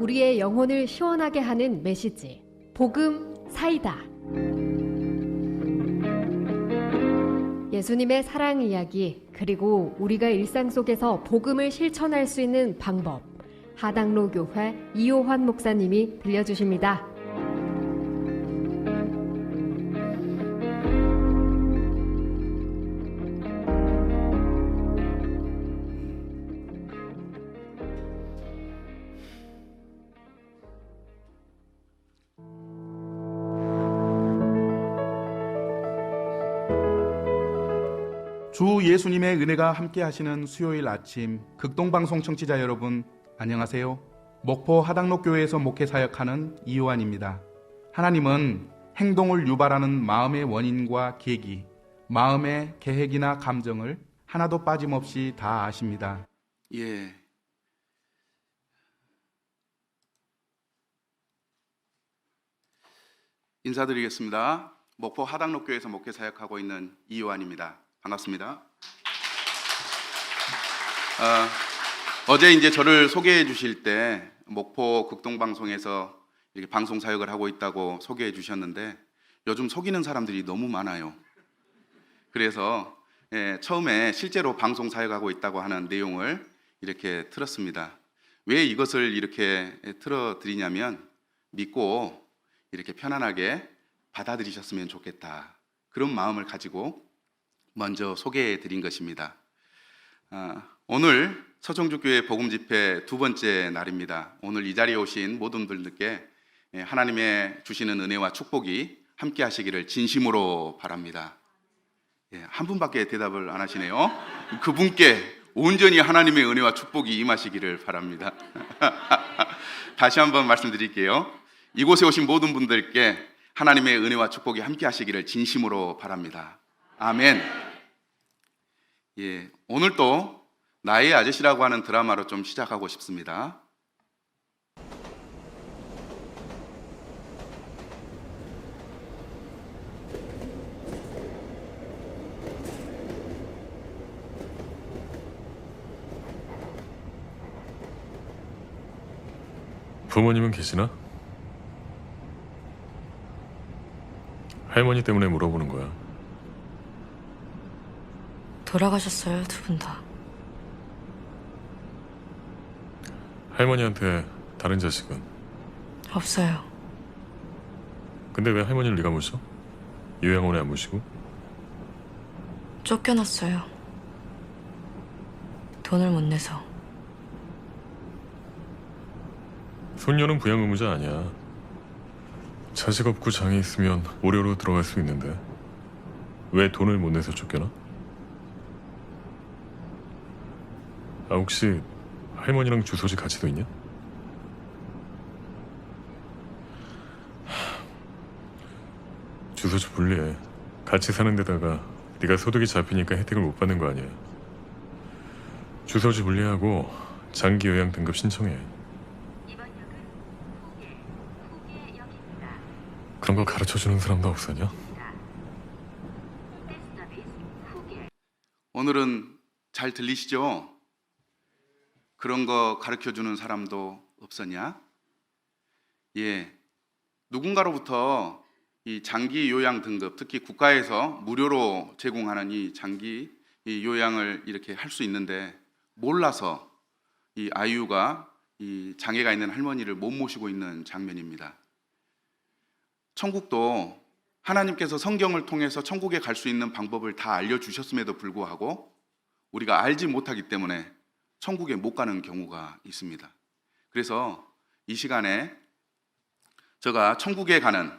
우리의 영혼을 시원하게 하는 메시지 복음 사이다. 예수님의 사랑 이야기 그리고 우리가 일상 속에서 복음을 실천할 수 있는 방법 하당로 교회 이호환 목사님이 들려주십니다. 주 예수님의 은혜가 함께 하시는 수요일 아침 극동방송 청취자 여러분 안녕하세요. 목포 하당로교회에서 목회 사역하는 이호환입니다. 하나님은 행동을 유발하는 마음의 원인과 계기, 마음의 계획이나 감정을 하나도 빠짐없이 다 아십니다. 인사드리겠습니다. 목포 하당로교회에서 목회 사역하고 있는 이호환입니다. 반갑습니다. 어제 이제 저를 소개해 주실 때 목포 극동방송에서 이렇게 방송 사역을 하고 있다고 소개해 주셨는데 요즘 속이는 사람들이 너무 많아요. 그래서 처음에 실제로 방송 사역하고 있다고 하는 내용을 이렇게 틀었습니다. 왜 이것을 이렇게 틀어드리냐면 믿고 이렇게 편안하게 받아들이셨으면 좋겠다. 그런 마음을 가지고 먼저 소개해 드린 것입니다. 오늘 서정주교회 복음집회 두 번째 날입니다. 오늘 이 자리에 오신 모든 분들께 하나님의 주시는 은혜와 축복이 함께 하시기를 진심으로 바랍니다. 한 분밖에 대답을 안 하시네요. 그분께 온전히 하나님의 은혜와 축복이 임하시기를 바랍니다. 다시 한번 말씀드릴게요. 이곳에 오신 모든 분들께 하나님의 은혜와 축복이 함께 하시기를 진심으로 바랍니다. 아멘. 오늘 또 나의 아저씨라고 하는 드라마로 좀 시작하고 싶습니다. 부모님은 계시나? 할머니 때문에 물어보는 거야. 돌아가셨어요, 두 분 다. 할머니한테 다른 자식은? 없어요. 근데 왜 할머니를 네가 모셔? 요양원에 안 모시고? 쫓겨났어요. 돈을 못 내서. 손녀는 부양 의무자 아니야. 자식 없고 장애 있으면 오려로 들어갈 수 있는데 왜 돈을 못 내서 쫓겨나? 혹시 할머니랑 주소지 같이도 있냐? 주소지 분리해. 같이 사는 데다가 네가 소득이 잡히니까 혜택을 못 받는 거 아니야. 주소지 분리하고 장기 요양 등급 신청해. 그런 거 가르쳐주는 사람도 없었냐? 오늘은 잘 들리시죠? 그런 거 가르쳐주는 사람도 없었냐? 누군가로부터 이 장기 요양 등급, 특히 국가에서 무료로 제공하는 이 장기 이 요양을 이렇게 할 수 있는데 몰라서 이 아이유가 이 장애가 있는 할머니를 못 모시고 있는 장면입니다. 천국도 하나님께서 성경을 통해서 천국에 갈 수 있는 방법을 다 알려주셨음에도 불구하고 우리가 알지 못하기 때문에 천국에 못 가는 경우가 있습니다. 그래서 이 시간에 제가 천국에 가는,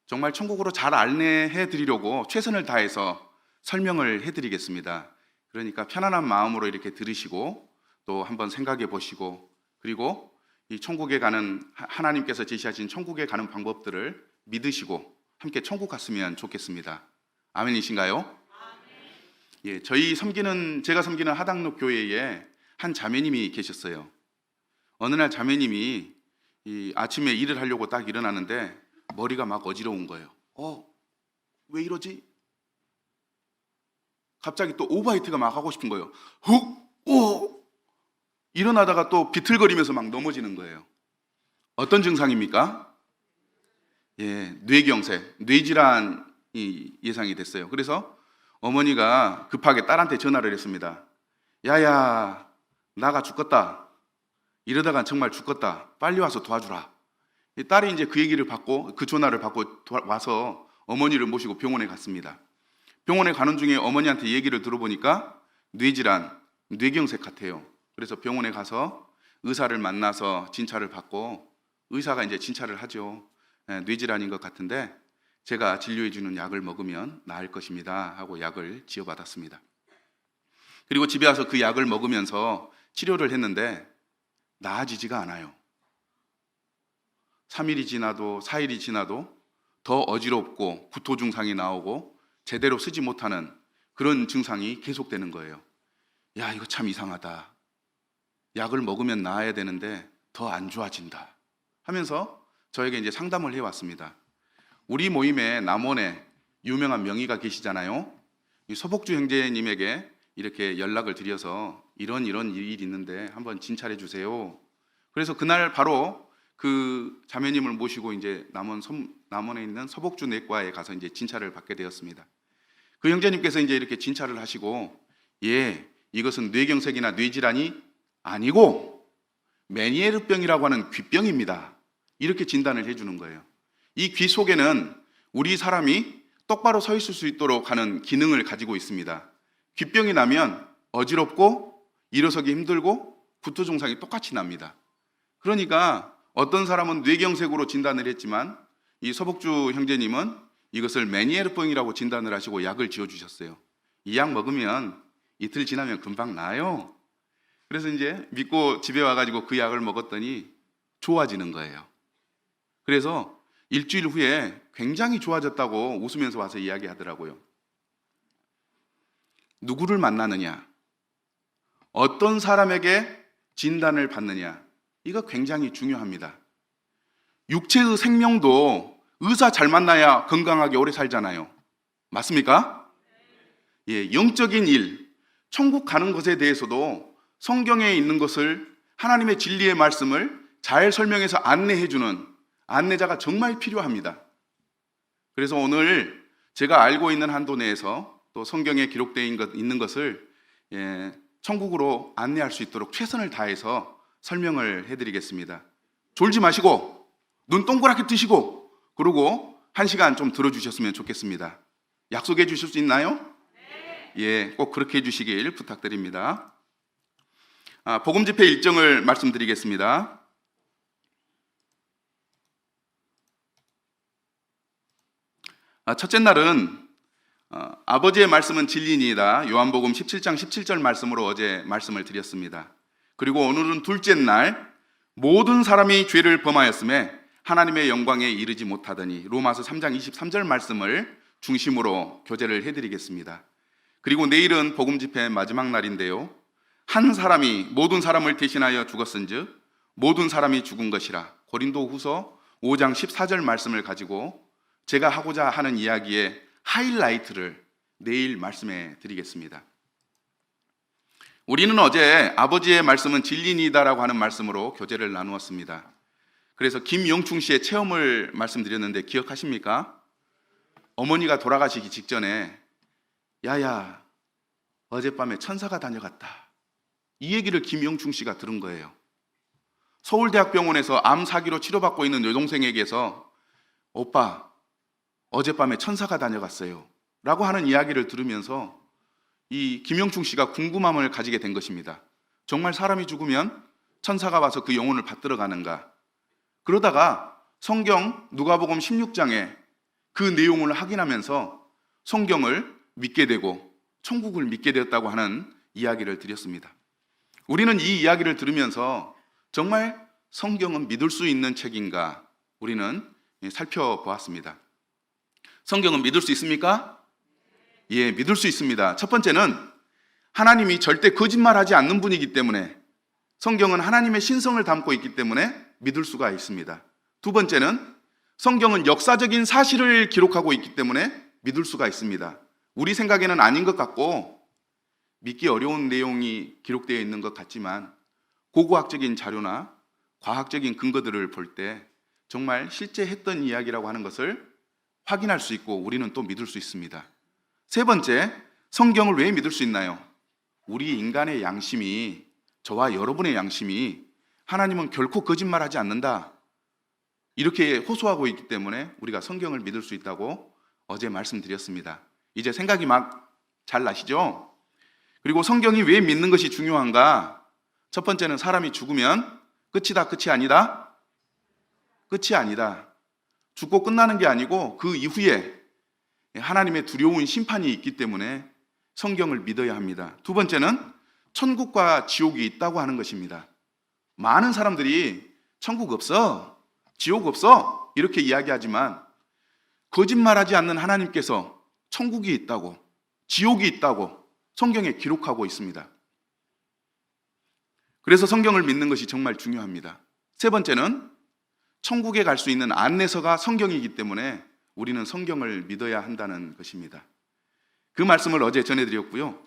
정말 천국으로 잘 안내해 드리려고 최선을 다해서 설명을 해 드리겠습니다. 그러니까 편안한 마음으로 이렇게 들으시고 또 한번 생각해 보시고, 그리고 이 천국에 가는, 하나님께서 제시하신 천국에 가는 방법들을 믿으시고 함께 천국 갔으면 좋겠습니다. 아멘이신가요? 제가 섬기는 하당로 교회에 한 자매님이 계셨어요. 어느 날 자매님이 이 아침에 일을 하려고 딱 일어나는데 머리가 막 어지러운 거예요. 왜 이러지? 갑자기 또 오버하이트가 막 하고 싶은 거예요. 일어나다가 또 비틀거리면서 막 넘어지는 거예요. 어떤 증상입니까? 예, 뇌경색, 뇌질환이 예상이 됐어요. 그래서 어머니가 급하게 딸한테 전화를 했습니다. 야야, 나가 죽겠다. 이러다간 정말 죽겠다. 빨리 와서 도와주라. 이 딸이 이제 그 얘기를 받고, 그 전화를 받고 와서 어머니를 모시고 병원에 갔습니다. 병원에 가는 중에 어머니한테 얘기를 들어보니까 뇌질환, 뇌경색 같아요. 그래서 병원에 가서 의사를 만나서 진찰을 받고, 의사가 이제 진찰을 하죠. 뇌질환인 것 같은데 제가 진료해 주는 약을 먹으면 나을 것입니다 하고 약을 지어받았습니다. 그리고 집에 와서 그 약을 먹으면서 치료를 했는데 나아지지가 않아요. 3일이 지나도 4일이 지나도 더 어지럽고 구토 증상이 나오고 제대로 쓰지 못하는 그런 증상이 계속되는 거예요. 야, 이거 참 이상하다. 약을 먹으면 나아야 되는데 더 안 좋아진다 하면서 저에게 이제 상담을 해왔습니다. 우리 모임에 남원에 유명한 명의가 계시잖아요. 이 서복주 형제님에게 이렇게 연락을 드려서 이런 일이 있는데 한번 진찰해 주세요. 그래서 그날 바로 그 자매님을 모시고 이제 남원에 있는 서복주 내과에 가서 이제 진찰을 받게 되었습니다. 그 형제님께서 이제 이렇게 진찰을 하시고, 예, 이것은 뇌경색이나 뇌질환이 아니고 메니에르병이라고 하는 귀병입니다. 이렇게 진단을 해주는 거예요. 이 귀 속에는 우리 사람이 똑바로 서 있을 수 있도록 하는 기능을 가지고 있습니다. 귀병이 나면 어지럽고 일어서기 힘들고 구토 증상이 똑같이 납니다. 그러니까 어떤 사람은 뇌경색으로 진단을 했지만 이 서복주 형제님은 이것을 메니에르병이라고 진단을 하시고 약을 지어주셨어요. 이 약 먹으면 이틀 지나면 금방 나아요. 그래서 이제 믿고 집에 와가지고 그 약을 먹었더니 좋아지는 거예요. 그래서 일주일 후에 굉장히 좋아졌다고 웃으면서 와서 이야기하더라고요. 누구를 만나느냐, 어떤 사람에게 진단을 받느냐, 이거 굉장히 중요합니다. 육체의 생명도 의사 잘 만나야 건강하게 오래 살잖아요. 맞습니까? 예, 영적인 일, 천국 가는 것에 대해서도 성경에 있는 것을, 하나님의 진리의 말씀을 잘 설명해서 안내해주는 안내자가 정말 필요합니다. 그래서 오늘 제가 알고 있는 한도 내에서 또 성경에 기록되어 있는 것을 천국으로 안내할 수 있도록 최선을 다해서 설명을 해드리겠습니다. 졸지 마시고 눈 동그랗게 뜨시고 그러고 1시간 좀 들어주셨으면 좋겠습니다. 약속해 주실 수 있나요? 네. 예, 꼭 그렇게 해주시길 부탁드립니다. 복음 집회 일정을 말씀드리겠습니다. 첫째 날은 아버지의 말씀은 진리니이다. 요한복음 17장 17절 말씀으로 어제 말씀을 드렸습니다. 그리고 오늘은 둘째 날, 모든 사람이 죄를 범하였음에 하나님의 영광에 이르지 못하더니, 로마서 3장 23절 말씀을 중심으로 교제를 해드리겠습니다. 그리고 내일은 복음 집회 마지막 날인데요, 한 사람이 모든 사람을 대신하여 죽었은즉 모든 사람이 죽은 것이라, 고린도후서 5장 14절 말씀을 가지고 제가 하고자 하는 이야기의 하이라이트를 내일 말씀해 드리겠습니다. 우리는 어제 아버지의 말씀은 진리니이다라고 하는 말씀으로 교제를 나누었습니다. 그래서 김영충 씨의 체험을 말씀드렸는데 기억하십니까? 어머니가 돌아가시기 직전에 야야, 어젯밤에 천사가 다녀갔다, 이 얘기를 김영충 씨가 들은 거예요. 서울대학병원에서 암 사기로 치료받고 있는 여동생에게서 오빠, 어젯밤에 천사가 다녀갔어요 라고 하는 이야기를 들으면서 이 김영충 씨가 궁금함을 가지게 된 것입니다. 정말 사람이 죽으면 천사가 와서 그 영혼을 받들어 가는가? 그러다가 성경 누가복음 16장에 그 내용을 확인하면서 성경을 믿게 되고 천국을 믿게 되었다고 하는 이야기를 드렸습니다. 우리는 이 이야기를 들으면서 정말 성경은 믿을 수 있는 책인가 우리는 살펴보았습니다. 성경은 믿을 수 있습니까? 예, 믿을 수 있습니다. 첫 번째는 하나님이 절대 거짓말하지 않는 분이기 때문에, 성경은 하나님의 신성을 담고 있기 때문에 믿을 수가 있습니다. 두 번째는 성경은 역사적인 사실을 기록하고 있기 때문에 믿을 수가 있습니다. 우리 생각에는 아닌 것 같고 믿기 어려운 내용이 기록되어 있는 것 같지만 고고학적인 자료나 과학적인 근거들을 볼 때 정말 실제 했던 이야기라고 하는 것을 확인할 수 있고 우리는 또 믿을 수 있습니다. 세 번째, 성경을 왜 믿을 수 있나요? 우리 인간의 양심이, 저와 여러분의 양심이 하나님은 결코 거짓말하지 않는다, 이렇게 호소하고 있기 때문에 우리가 성경을 믿을 수 있다고 어제 말씀드렸습니다. 이제 생각이 막 잘 나시죠? 그리고 성경이 왜 믿는 것이 중요한가? 첫 번째는 사람이 죽으면 끝이다, 끝이 아니다? 끝이 아니다. 죽고 끝나는 게 아니고 그 이후에 하나님의 두려운 심판이 있기 때문에 성경을 믿어야 합니다. 두 번째는 천국과 지옥이 있다고 하는 것입니다. 많은 사람들이 천국 없어, 지옥 없어 이렇게 이야기하지만 거짓말하지 않는 하나님께서 천국이 있다고, 지옥이 있다고 성경에 기록하고 있습니다. 그래서 성경을 믿는 것이 정말 중요합니다. 세 번째는 천국에 갈 수 있는 안내서가 성경이기 때문에 우리는 성경을 믿어야 한다는 것입니다. 그 말씀을 어제 전해드렸고요.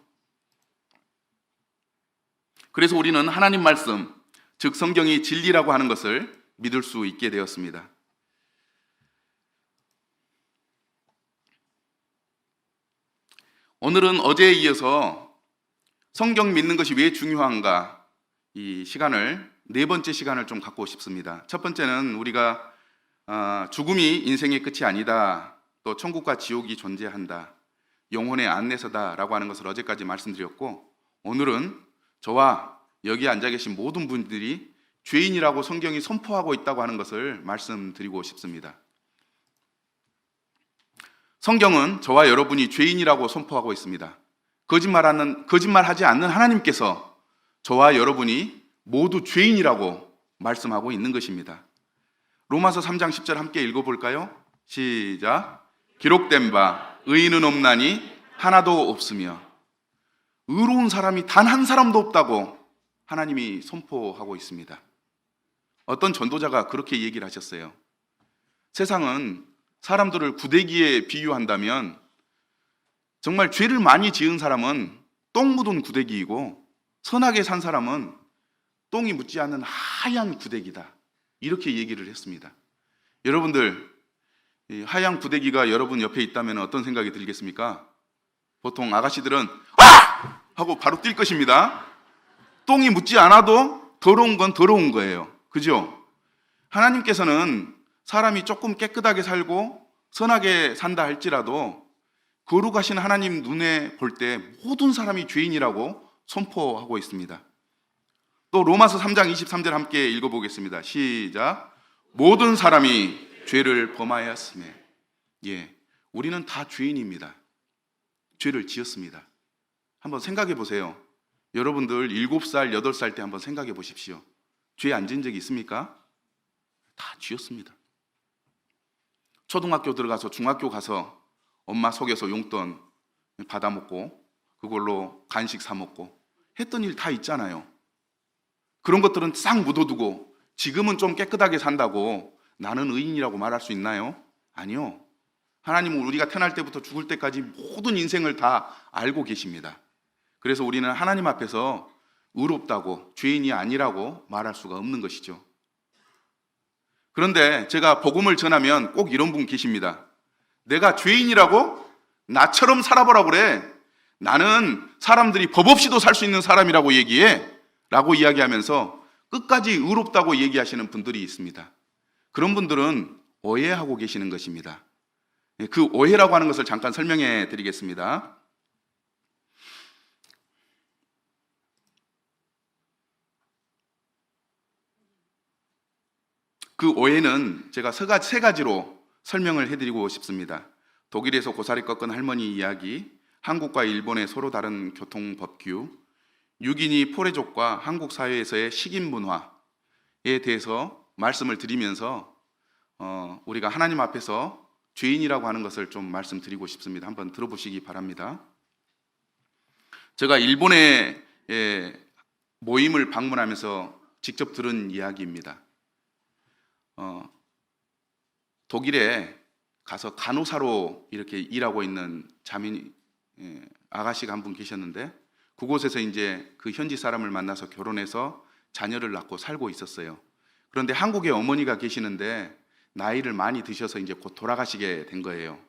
그래서 우리는 하나님 말씀, 즉 성경이 진리라고 하는 것을 믿을 수 있게 되었습니다. 오늘은 어제에 이어서 성경 믿는 것이 왜 중요한가, 이 시간을, 네 번째 시간을 좀 갖고 싶습니다. 첫 번째는 우리가 죽음이 인생의 끝이 아니다, 또 천국과 지옥이 존재한다, 영혼의 안내서다라고 하는 것을 어제까지 말씀드렸고, 오늘은 저와 여기 앉아 계신 모든 분들이 죄인이라고 성경이 선포하고 있다고 하는 것을 말씀드리고 싶습니다. 성경은 저와 여러분이 죄인이라고 선포하고 있습니다. 거짓말하지 않는 하나님께서 저와 여러분이 모두 죄인이라고 말씀하고 있는 것입니다. 로마서 3장 10절 함께 읽어볼까요? 시작. 기록된 바 의인은 없나니 하나도 없으며 의로운 사람이 단 한 사람도 없다고 하나님이 선포하고 있습니다. 어떤 전도자가 그렇게 얘기를 하셨어요. 세상은 사람들을 구데기에 비유한다면 정말 죄를 많이 지은 사람은 똥 묻은 구데기이고 선하게 산 사람은 똥이 묻지 않는 하얀 구데기다, 이렇게 얘기를 했습니다. 여러분들, 이 하얀 구데기가 여러분 옆에 있다면 어떤 생각이 들겠습니까? 보통 아가씨들은 아! 하고 바로 뛸 것입니다. 똥이 묻지 않아도 더러운 건 더러운 거예요. 그죠? 하나님께서는 사람이 조금 깨끗하게 살고 선하게 산다 할지라도 거룩하신 하나님 눈에 볼 때 모든 사람이 죄인이라고 선포하고 있습니다. 또 로마서 3장 23절 함께 읽어보겠습니다. 시작. 모든 사람이 죄를 범하였으며, 우리는 다 죄인입니다. 죄를 지었습니다. 한번 생각해 보세요. 여러분들 7살, 8살 때 한번 생각해 보십시오. 죄 안 지은 적이 있습니까? 다 지었습니다. 초등학교 들어가서 중학교 가서 엄마 속여서 용돈 받아먹고 그걸로 간식 사 먹고 했던 일 다 있잖아요. 그런 것들은 싹 묻어두고 지금은 좀 깨끗하게 산다고 나는 의인이라고 말할 수 있나요? 아니요. 하나님은 우리가 태어날 때부터 죽을 때까지 모든 인생을 다 알고 계십니다. 그래서 우리는 하나님 앞에서 의롭다고, 죄인이 아니라고 말할 수가 없는 것이죠. 그런데 제가 복음을 전하면 꼭 이런 분 계십니다. 내가 죄인이라고? 나처럼 살아보라고 그래. 나는 사람들이 법 없이도 살 수 있는 사람이라고 얘기해 라고 이야기하면서 끝까지 의롭다고 얘기하시는 분들이 있습니다. 그런 분들은 오해하고 계시는 것입니다. 그 오해라고 하는 것을 잠깐 설명해 드리겠습니다. 그 오해는 제가 세 가지로 설명을 해드리고 싶습니다. 독일에서 고사리 꺾은 할머니 이야기, 한국과 일본의 서로 다른 교통법규, 6인이 포레족과 한국 사회에서의 식인 문화에 대해서 말씀을 드리면서 우리가 하나님 앞에서 죄인이라고 하는 것을 좀 말씀드리고 싶습니다. 한번 들어보시기 바랍니다. 제가 일본의 모임을 방문하면서 직접 들은 이야기입니다. 독일에 가서 간호사로 이렇게 일하고 있는 아가씨가 한 분 계셨는데, 그곳에서 이제 그 현지 사람을 만나서 결혼해서 자녀를 낳고 살고 있었어요. 그런데 한국에 어머니가 계시는데 나이를 많이 드셔서 이제 곧 돌아가시게 된 거예요.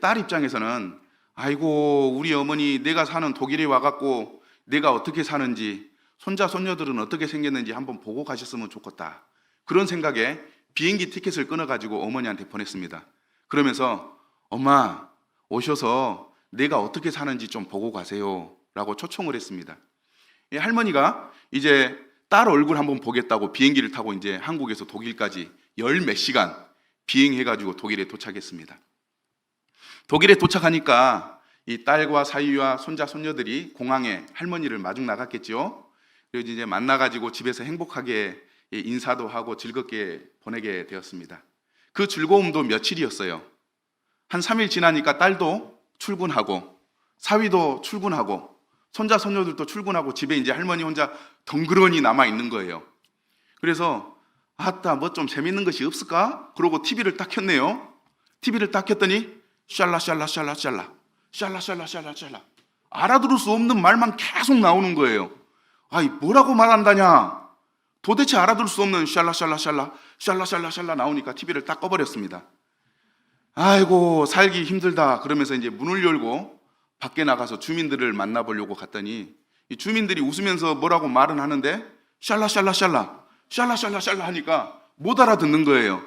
딸 입장에서는 아이고 우리 어머니 내가 사는 독일에 와갖고 내가 어떻게 사는지 손자 손녀들은 어떻게 생겼는지 한번 보고 가셨으면 좋겠다. 그런 생각에 비행기 티켓을 끊어가지고 어머니한테 보냈습니다. 그러면서 엄마 오셔서 내가 어떻게 사는지 좀 보고 가세요 라고 초청을 했습니다. 할머니가 이제 딸 얼굴 한번 보겠다고 비행기를 타고 이제 한국에서 독일까지 열 몇 시간 비행해가지고 독일에 도착했습니다. 독일에 도착하니까 이 딸과 사위와 손자 손녀들이 공항에 할머니를 마중 나갔겠죠. 그래서 이제 만나가지고 집에서 행복하게 인사도 하고 즐겁게 보내게 되었습니다. 그 즐거움도 며칠이었어요. 한 3일 지나니까 딸도 출근하고 사위도 출근하고 손자 손녀들도 출근하고 집에 이제 할머니 혼자 덩그러니 남아 있는 거예요. 그래서 아따 뭐 좀 재밌는 것이 없을까? 그러고 TV를 딱 켰네요. TV를 딱 켰더니 샬라샬라샬라샬라 샬라샬라샬라샬라 알아들을 수 없는 말만 계속 나오는 거예요. 아이 뭐라고 말한다냐? 도대체 알아들을 수 없는 샬라샬라샬라 샬라샬라샬라 나오니까 TV를 딱 꺼버렸습니다. 아이고 살기 힘들다 그러면서 이제 문을 열고 밖에 나가서 주민들을 만나보려고 갔더니 이 주민들이 웃으면서 뭐라고 말은 하는데 샬라샬라샬라 샬라샬라샬라 하니까 못 알아듣는 거예요.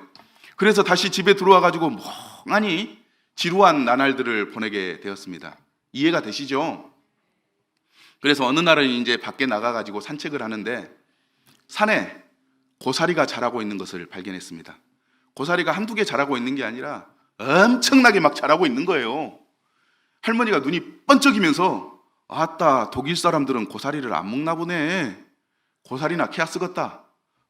그래서 다시 집에 들어와가지고 멍하니 지루한 나날들을 보내게 되었습니다. 이해가 되시죠? 그래서 어느 날은 이제 밖에 나가가지고 산책을 하는데 산에 고사리가 자라고 있는 것을 발견했습니다. 고사리가 한두 개 자라고 있는 게 아니라 엄청나게 막 자라고 있는 거예요. 할머니가 눈이 번쩍이면서 아따 독일 사람들은 고사리를 안 먹나 보네. 고사리나 캐야 쓰겄다.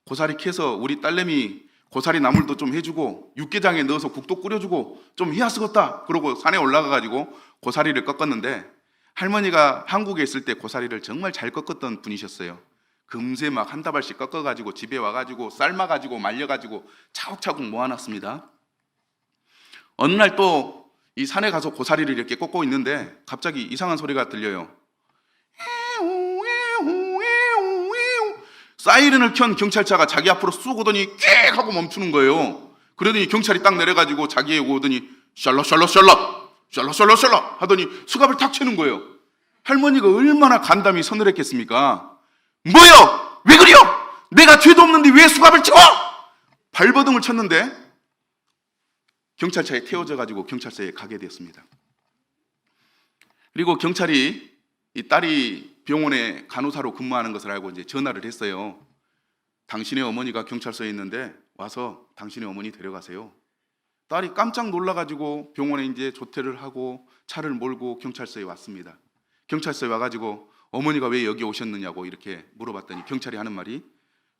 고사리 캐서 우리 딸내미 고사리 나물도 좀 해주고 육개장에 넣어서 국도 끓여주고 좀 해야 쓰겄다. 그러고 산에 올라가가지고 고사리를 꺾었는데 할머니가 한국에 있을 때 고사리를 정말 잘 꺾었던 분이셨어요. 금세 막 한 다발씩 꺾어가지고 집에 와가지고 삶아가지고 말려가지고 차곡차곡 모아놨습니다. 어느 날 또 이 산에 가서 고사리를 이렇게 꺾고 있는데 갑자기 이상한 소리가 들려요. 사이렌을 켠 경찰차가 자기 앞으로 쑥 오더니 꽥 하고 멈추는 거예요. 그러더니 경찰이 딱 내려가지고 자기에 오더니 샬라샬라샬라 샬라샬라샬라 하더니 수갑을 탁 채는 거예요. 할머니가 얼마나 간담이 서늘했겠습니까? 뭐요? 왜 그래요? 내가 죄도 없는데 왜 수갑을 채워? 발버둥을 쳤는데 경찰차에 태워져가지고 경찰서에 가게 되었습니다. 그리고 경찰이 이 딸이 병원에 간호사로 근무하는 것을 알고 이제 전화를 했어요. 당신의 어머니가 경찰서에 있는데 와서 당신의 어머니 데려가세요. 딸이 깜짝 놀라가지고 병원에 이제 조퇴를 하고 차를 몰고 경찰서에 왔습니다. 경찰서에 와가지고 어머니가 왜 여기 오셨느냐고 이렇게 물어봤더니 경찰이 하는 말이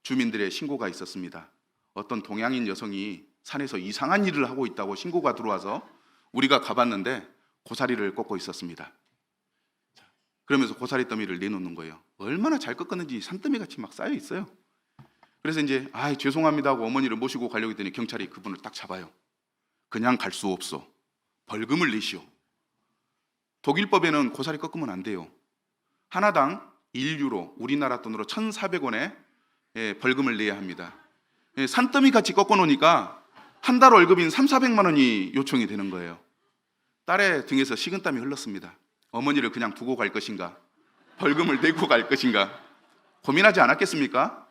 주민들의 신고가 있었습니다. 어떤 동양인 여성이 산에서 이상한 일을 하고 있다고 신고가 들어와서 우리가 가봤는데 고사리를 꺾고 있었습니다. 그러면서 고사리 더미를 내놓는 거예요. 얼마나 잘 꺾었는지 산더미 같이 막 쌓여 있어요. 그래서 이제 죄송합니다 하고 어머니를 모시고 가려고 했더니 경찰이 그분을 딱 잡아요. 그냥 갈 수 없어. 벌금을 내시오. 독일법에는 고사리 꺾으면 안 돼요. 하나당 1유로, 우리나라 돈으로 1,400원의 벌금을 내야 합니다. 산더미 같이 꺾어 놓으니까 한 달 월급인 3,400만 원이 요청이 되는 거예요. 딸의 등에서 식은땀이 흘렀습니다. 어머니를 그냥 두고 갈 것인가, 벌금을 내고 갈 것인가 고민하지 않았겠습니까?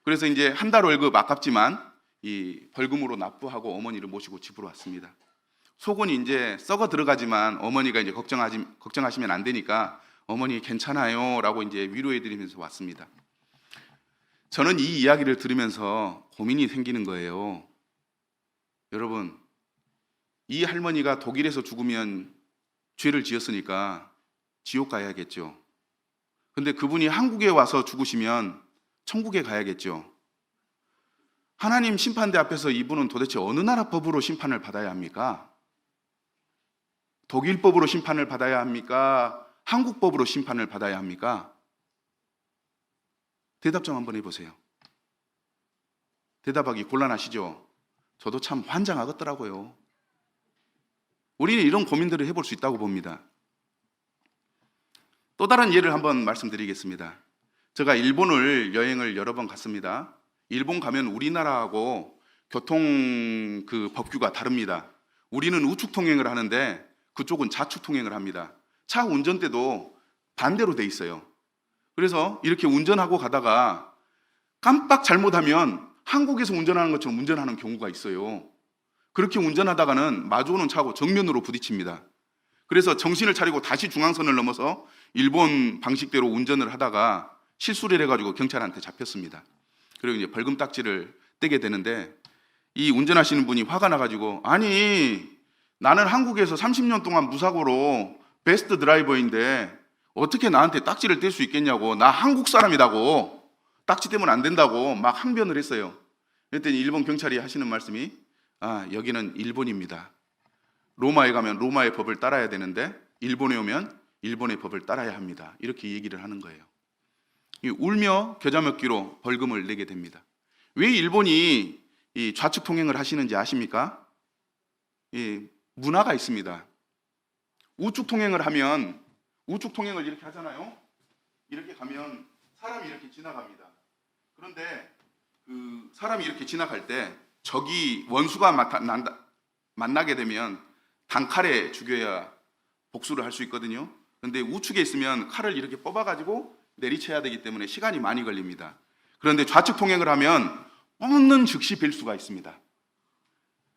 그래서 이제 한 달 월급 아깝지만 이 벌금으로 납부하고 어머니를 모시고 집으로 왔습니다. 속은 이제 썩어 들어가지만 어머니가 이제 걱정하시면 안 되니까 어머니 괜찮아요 라고 이제 위로해 드리면서 왔습니다. 저는 이 이야기를 들으면서 고민이 생기는 거예요. 여러분, 이 할머니가 독일에서 죽으면 죄를 지었으니까 지옥 가야겠죠. 근데 그분이 한국에 와서 죽으시면 천국에 가야겠죠. 하나님 심판대 앞에서 이분은 도대체 어느 나라 법으로 심판을 받아야 합니까? 독일 법으로 심판을 받아야 합니까? 한국 법으로 심판을 받아야 합니까? 대답 좀 한번 해보세요. 대답하기 곤란하시죠? 저도 참 환장하겠더라고요. 우리는 이런 고민들을 해볼 수 있다고 봅니다. 또 다른 예를 한번 말씀드리겠습니다. 제가 일본을 여행을 여러 번 갔습니다. 일본 가면 우리나라하고 교통 그 법규가 다릅니다. 우리는 우측 통행을 하는데 그쪽은 좌측 통행을 합니다. 차 운전대도 반대로 돼 있어요. 그래서 이렇게 운전하고 가다가 깜빡 잘못하면 한국에서 운전하는 것처럼 운전하는 경우가 있어요. 그렇게 운전하다가는 마주오는 차하고 정면으로 부딪힙니다. 그래서 정신을 차리고 다시 중앙선을 넘어서 일본 방식대로 운전을 하다가 실수를 해가지고 경찰한테 잡혔습니다. 그리고 이제 벌금 딱지를 떼게 되는데 이 운전하시는 분이 화가 나가지고 아니 나는 한국에서 30년 동안 무사고로 베스트 드라이버인데 어떻게 나한테 딱지를 뗄 수 있겠냐고, 나 한국 사람이라고, 딱지 떼면 안 된다고 막 항변을 했어요. 그랬더니 일본 경찰이 하시는 말씀이 여기는 일본입니다. 로마에 가면 로마의 법을 따라야 되는데 일본에 오면 일본의 법을 따라야 합니다. 이렇게 얘기를 하는 거예요. 울며 겨자 먹기로 벌금을 내게 됩니다. 왜 일본이 이 좌측 통행을 하시는지 아십니까? 문화가 있습니다. 우측 통행을 하면 우측 통행을 이렇게 하잖아요. 이렇게 가면 사람이 이렇게 지나갑니다. 그런데 그 사람이 이렇게 지나갈 때 적이 원수가 만나게 되면 단칼에 죽여야 복수를 할 수 있거든요. 그런데 우측에 있으면 칼을 이렇게 뽑아가지고 내리쳐야 되기 때문에 시간이 많이 걸립니다. 그런데 좌측 통행을 하면 뽑는 즉시 뵐 수가 있습니다.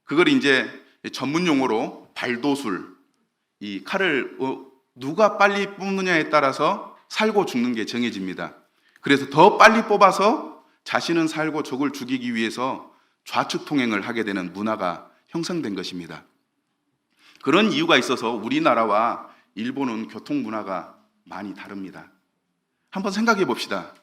그걸 이제 전문 용어로 발도술, 이 칼을 누가 빨리 뽑느냐에 따라서 살고 죽는 게 정해집니다. 그래서 더 빨리 뽑아서 자신은 살고 적을 죽이기 위해서 좌측 통행을 하게 되는 문화가 형성된 것입니다. 그런 이유가 있어서 우리나라와 일본은 교통 문화가 많이 다릅니다. 한번 생각해 봅시다.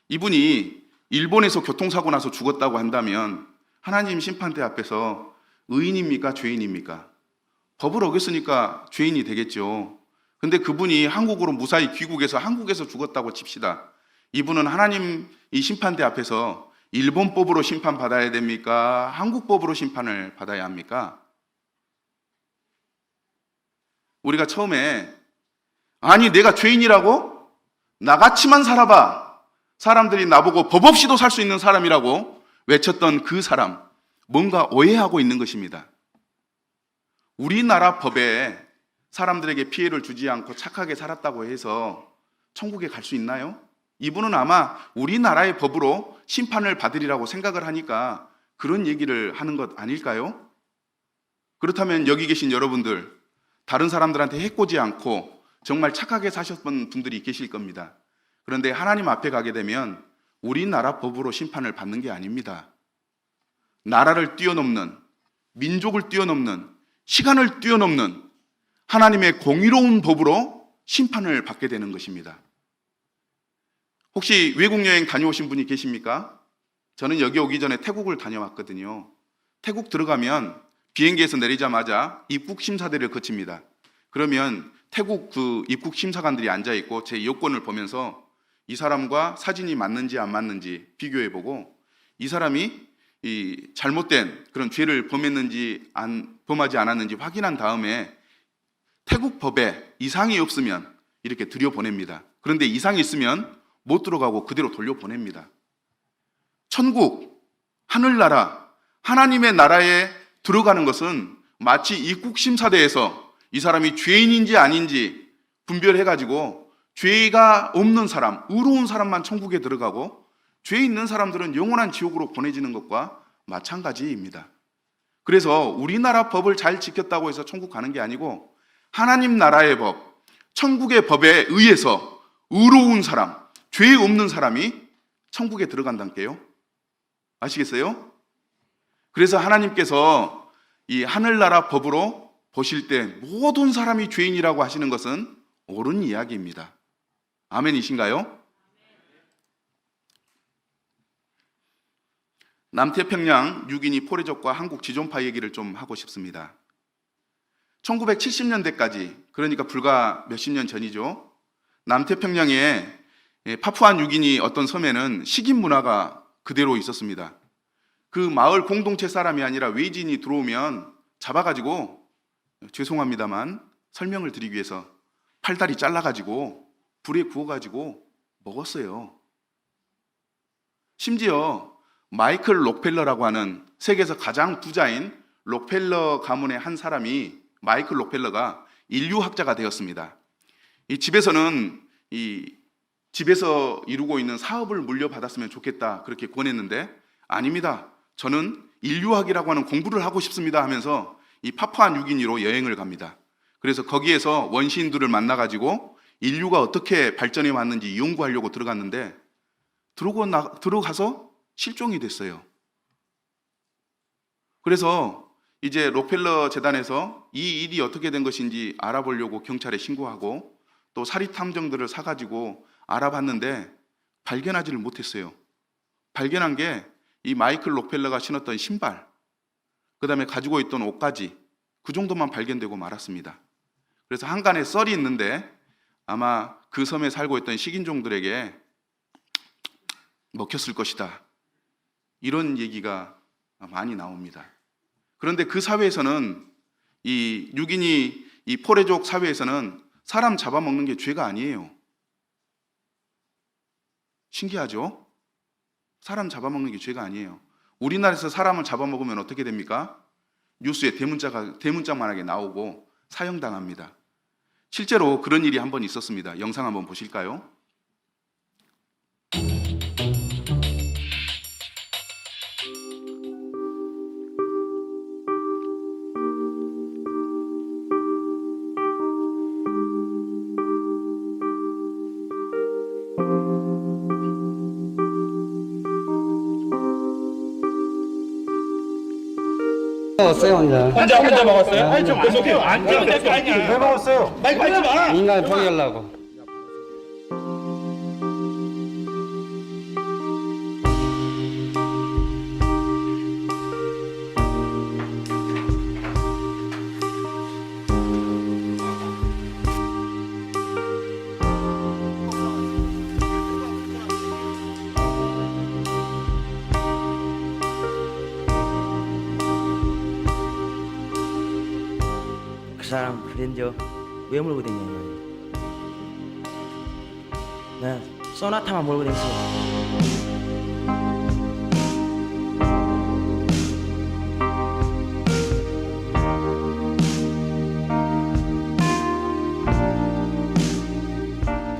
이분이 일본에서 교통사고 나서 죽었다고 한다면 하나님 심판대 앞에서 의인입니까? 죄인입니까? 법을 어겼으니까 죄인이 되겠죠. 근데 그분이 한국으로 무사히 귀국해서 한국에서 죽었다고 칩시다. 이분은 하나님 이 심판대 앞에서 일본 법으로 심판받아야 됩니까? 한국 법으로 심판을 받아야 합니까? 우리가 처음에 아니 내가 죄인이라고? 나같이만 살아봐. 사람들이 나보고 법 없이도 살 수 있는 사람이라고 외쳤던 그 사람, 뭔가 오해하고 있는 것입니다. 우리나라 법에 사람들에게 피해를 주지 않고 착하게 살았다고 해서 천국에 갈 수 있나요? 이분은 아마 우리나라의 법으로 심판을 받으리라고 생각을 하니까 그런 얘기를 하는 것 아닐까요? 그렇다면 여기 계신 여러분들, 다른 사람들한테 해코지 않고 정말 착하게 사셨던 분들이 계실 겁니다. 그런데 하나님 앞에 가게 되면 우리나라 법으로 심판을 받는 게 아닙니다. 나라를 뛰어넘는, 민족을 뛰어넘는, 시간을 뛰어넘는 하나님의 공의로운 법으로 심판을 받게 되는 것입니다. 혹시 외국 여행 다녀오신 분이 계십니까? 저는 여기 오기 전에 태국을 다녀왔거든요. 태국 들어가면 비행기에서 내리자마자 입국 심사대를 거칩니다. 그러면 태국 그 입국 심사관들이 앉아 있고 제 여권을 보면서 이 사람과 사진이 맞는지 안 맞는지 비교해보고 이 사람이 이 잘못된 그런 죄를 범하지 않았는지 확인한 다음에 태국 법에 이상이 없으면 이렇게 들여보냅니다. 그런데 이상이 있으면 못 들어가고 그대로 돌려보냅니다. 천국, 하늘나라, 하나님의 나라에 들어가는 것은 마치 입국심사대에서 이 사람이 죄인인지 아닌지 분별해가지고 죄가 없는 사람, 의로운 사람만 천국에 들어가고 죄 있는 사람들은 영원한 지옥으로 보내지는 것과 마찬가지입니다. 그래서 우리나라 법을 잘 지켰다고 해서 천국 가는 게 아니고 하나님 나라의 법, 천국의 법에 의해서 의로운 사람, 죄 없는 사람이 천국에 들어간다니까요. 아시겠어요? 그래서 하나님께서 이 하늘나라 법으로 보실 때 모든 사람이 죄인이라고 하시는 것은 옳은 이야기입니다. 아멘이신가요? 남태평양 6인이 포레적과 한국 지존파 얘기를 좀 하고 싶습니다. 1970년대까지, 그러니까 불과 몇십 년 전이죠. 남태평양에 파푸아 뉴기니 어떤 섬에는 식인 문화가 그대로 있었습니다. 그 마을 공동체 사람이 아니라 외지인이 들어오면 잡아가지고, 죄송합니다만 설명을 드리기 위해서 팔다리 잘라가지고 불에 구워가지고 먹었어요. 심지어 마이클 록펠러라고 하는 세계에서 가장 부자인 록펠러 가문의 한 사람이, 마이클 록펠러가 인류학자가 되었습니다. 이 집에서 이루고 있는 사업을 물려받았으면 좋겠다, 그렇게 권했는데, 아닙니다. 저는 인류학이라고 하는 공부를 하고 싶습니다 하면서 이 파푸아 뉴기니로 여행을 갑니다. 그래서 거기에서 원시인들을 만나가지고 인류가 어떻게 발전해 왔는지 연구하려고 들어갔는데, 들어가서 실종이 됐어요. 그래서 이제 록펠러 재단에서 이 일이 어떻게 된 것인지 알아보려고 경찰에 신고하고 또 사립탐정들을 사가지고 알아봤는데 발견하지를 못했어요. 발견한 게 이 마이클 록펠러가 신었던 신발, 그 다음에 가지고 있던 옷까지, 그 정도만 발견되고 말았습니다. 그래서 한간에 썰이 있는데 아마 그 섬에 살고 있던 식인종들에게 먹혔을 것이다, 이런 얘기가 많이 나옵니다. 그런데 그 사회에서는, 이 뉴기니 이 포레족 사회에서는 사람 잡아먹는 게 죄가 아니에요. 신기하죠? 사람 잡아먹는 게 죄가 아니에요. 우리나라에서 사람을 잡아먹으면 어떻게 됩니까? 뉴스에 대문짝만하게 나오고 사형당합니다. 실제로 그런 일이 한 번 있었습니다. 영상 한번 보실까요? 먹었어요 혼자. 혼자 먹었어요? 아니 좀 계속해요. 안 되면 될거 아니야. 왜 먹었어요? 마이크 하지 마. 인간을 포기하려고. 그 사람 그랜저 왜 몰고 다니냐? 나 소나타만 몰고 다녔어.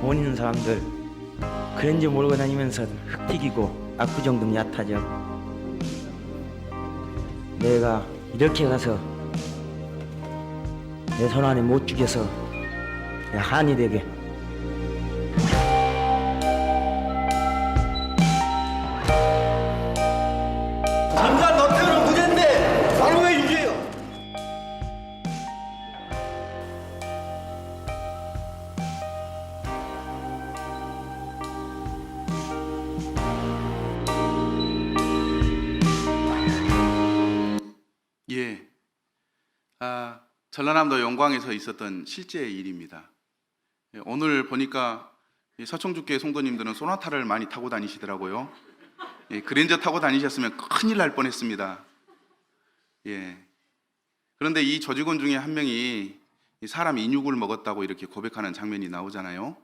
돈 있는 사람들 그랜저 몰고 다니면서 흙 튀기고 압구정 좀 얕아져. 내가 이렇게 가서 내 손 안에 못 죽여서 내 한이 되게. 인간 너 때문에 무죄인데 나는 왜 유죄예요? 예. 전라남도 영광에서 있었던 실제 일입니다. 예, 오늘 보니까 이 서청주교 성도님들은 소나타를 많이 타고 다니시더라고요. 예, 그랜저 타고 다니셨으면 큰일 날 뻔했습니다. 예. 그런데 이 조직원 중에 한 명이 이 사람 인육을 먹었다고 이렇게 고백하는 장면이 나오잖아요.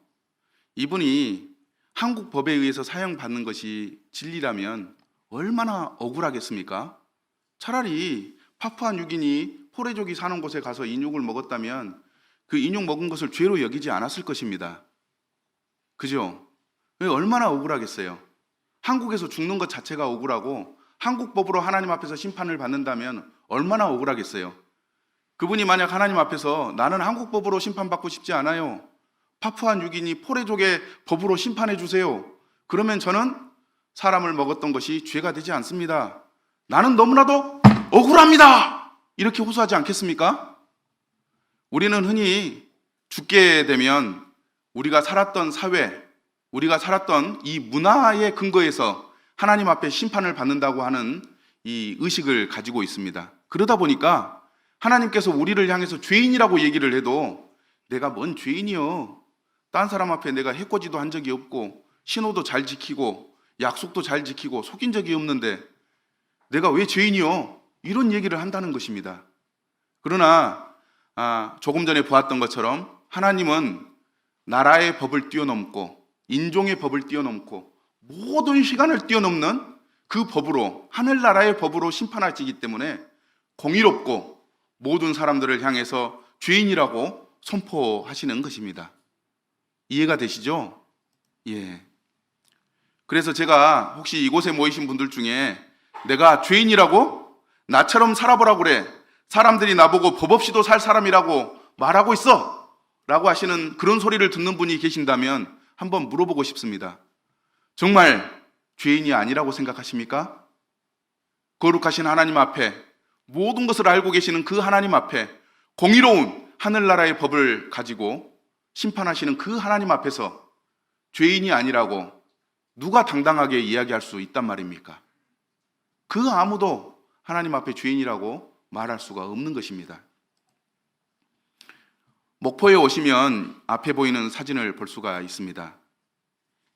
이분이 한국 법에 의해서 사형받는 것이 진리라면 얼마나 억울하겠습니까? 차라리 파푸아 뉴기니 포레족이 사는 곳에 가서 인육을 먹었다면 그 인육 먹은 것을 죄로 여기지 않았을 것입니다. 그죠? 얼마나 억울하겠어요. 한국에서 죽는 것 자체가 억울하고 한국 법으로 하나님 앞에서 심판을 받는다면 얼마나 억울하겠어요. 그분이 만약 하나님 앞에서 나는 한국 법으로 심판받고 싶지 않아요, 파푸아 뉴기니 포레족의 법으로 심판해 주세요, 그러면 저는 사람을 먹었던 것이 죄가 되지 않습니다, 나는 너무나도 억울합니다, 이렇게 호소하지 않겠습니까? 우리는 흔히 죽게 되면 우리가 살았던 사회, 우리가 살았던 이 문화의 근거에서 하나님 앞에 심판을 받는다고 하는 이 의식을 가지고 있습니다. 그러다 보니까 하나님께서 우리를 향해서 죄인이라고 얘기를 해도 내가 뭔 죄인이요, 딴 사람 앞에 내가 해코지도 한 적이 없고 신호도 잘 지키고 약속도 잘 지키고 속인 적이 없는데 내가 왜 죄인이요, 이런 얘기를 한다는 것입니다. 그러나 조금 전에 보았던 것처럼 하나님은 나라의 법을 뛰어넘고 인종의 법을 뛰어넘고 모든 시간을 뛰어넘는 그 법으로, 하늘나라의 법으로 심판하시기 때문에 공의롭고 모든 사람들을 향해서 죄인이라고 선포하시는 것입니다. 이해가 되시죠? 예. 그래서 제가 혹시 이곳에 모이신 분들 중에 내가 죄인이라고? 나처럼 살아보라고 그래. 사람들이 나보고 법 없이도 살 사람이라고 말하고 있어. 라고 하시는 그런 소리를 듣는 분이 계신다면 한번 물어보고 싶습니다. 정말 죄인이 아니라고 생각하십니까? 거룩하신 하나님 앞에, 모든 것을 알고 계시는 그 하나님 앞에, 공의로운 하늘나라의 법을 가지고 심판하시는 그 하나님 앞에서 죄인이 아니라고 누가 당당하게 이야기할 수 있단 말입니까? 그 아무도 하나님 앞에 죄인이라고 말할 수가 없는 것입니다. 목포에 오시면 앞에 보이는 사진을 볼 수가 있습니다.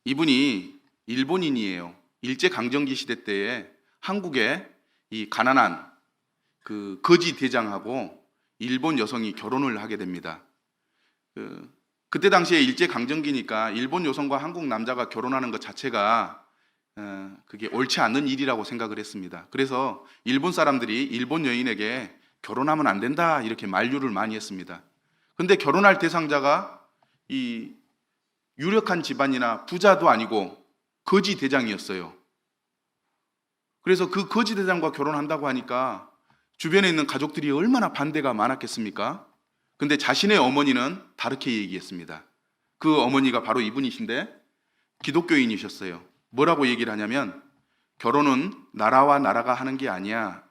이분이 일본인이에요. 일제강점기 시대 때에 한국에 이 가난한 그 거지 대장하고 일본 여성이 결혼을 하게 됩니다. 그때 당시에 일제강점기니까 일본 여성과 한국 남자가 결혼하는 것 자체가 그게 옳지 않는 일이라고 생각을 했습니다. 그래서 일본 사람들이 일본 여인에게 결혼하면 안 된다 이렇게 만류를 많이 했습니다. 근데 결혼할 대상자가 이 유력한 집안이나 부자도 아니고 거지 대장이었어요. 그래서 그 거지 대장과 결혼한다고 하니까 주변에 있는 가족들이 얼마나 반대가 많았겠습니까? 근데 자신의 어머니는 다르게 얘기했습니다. 그 어머니가 바로 이분이신데 기독교인이셨어요. 뭐라고 얘기를 하냐면 결혼은 나라와 나라가 하는 게 아니야.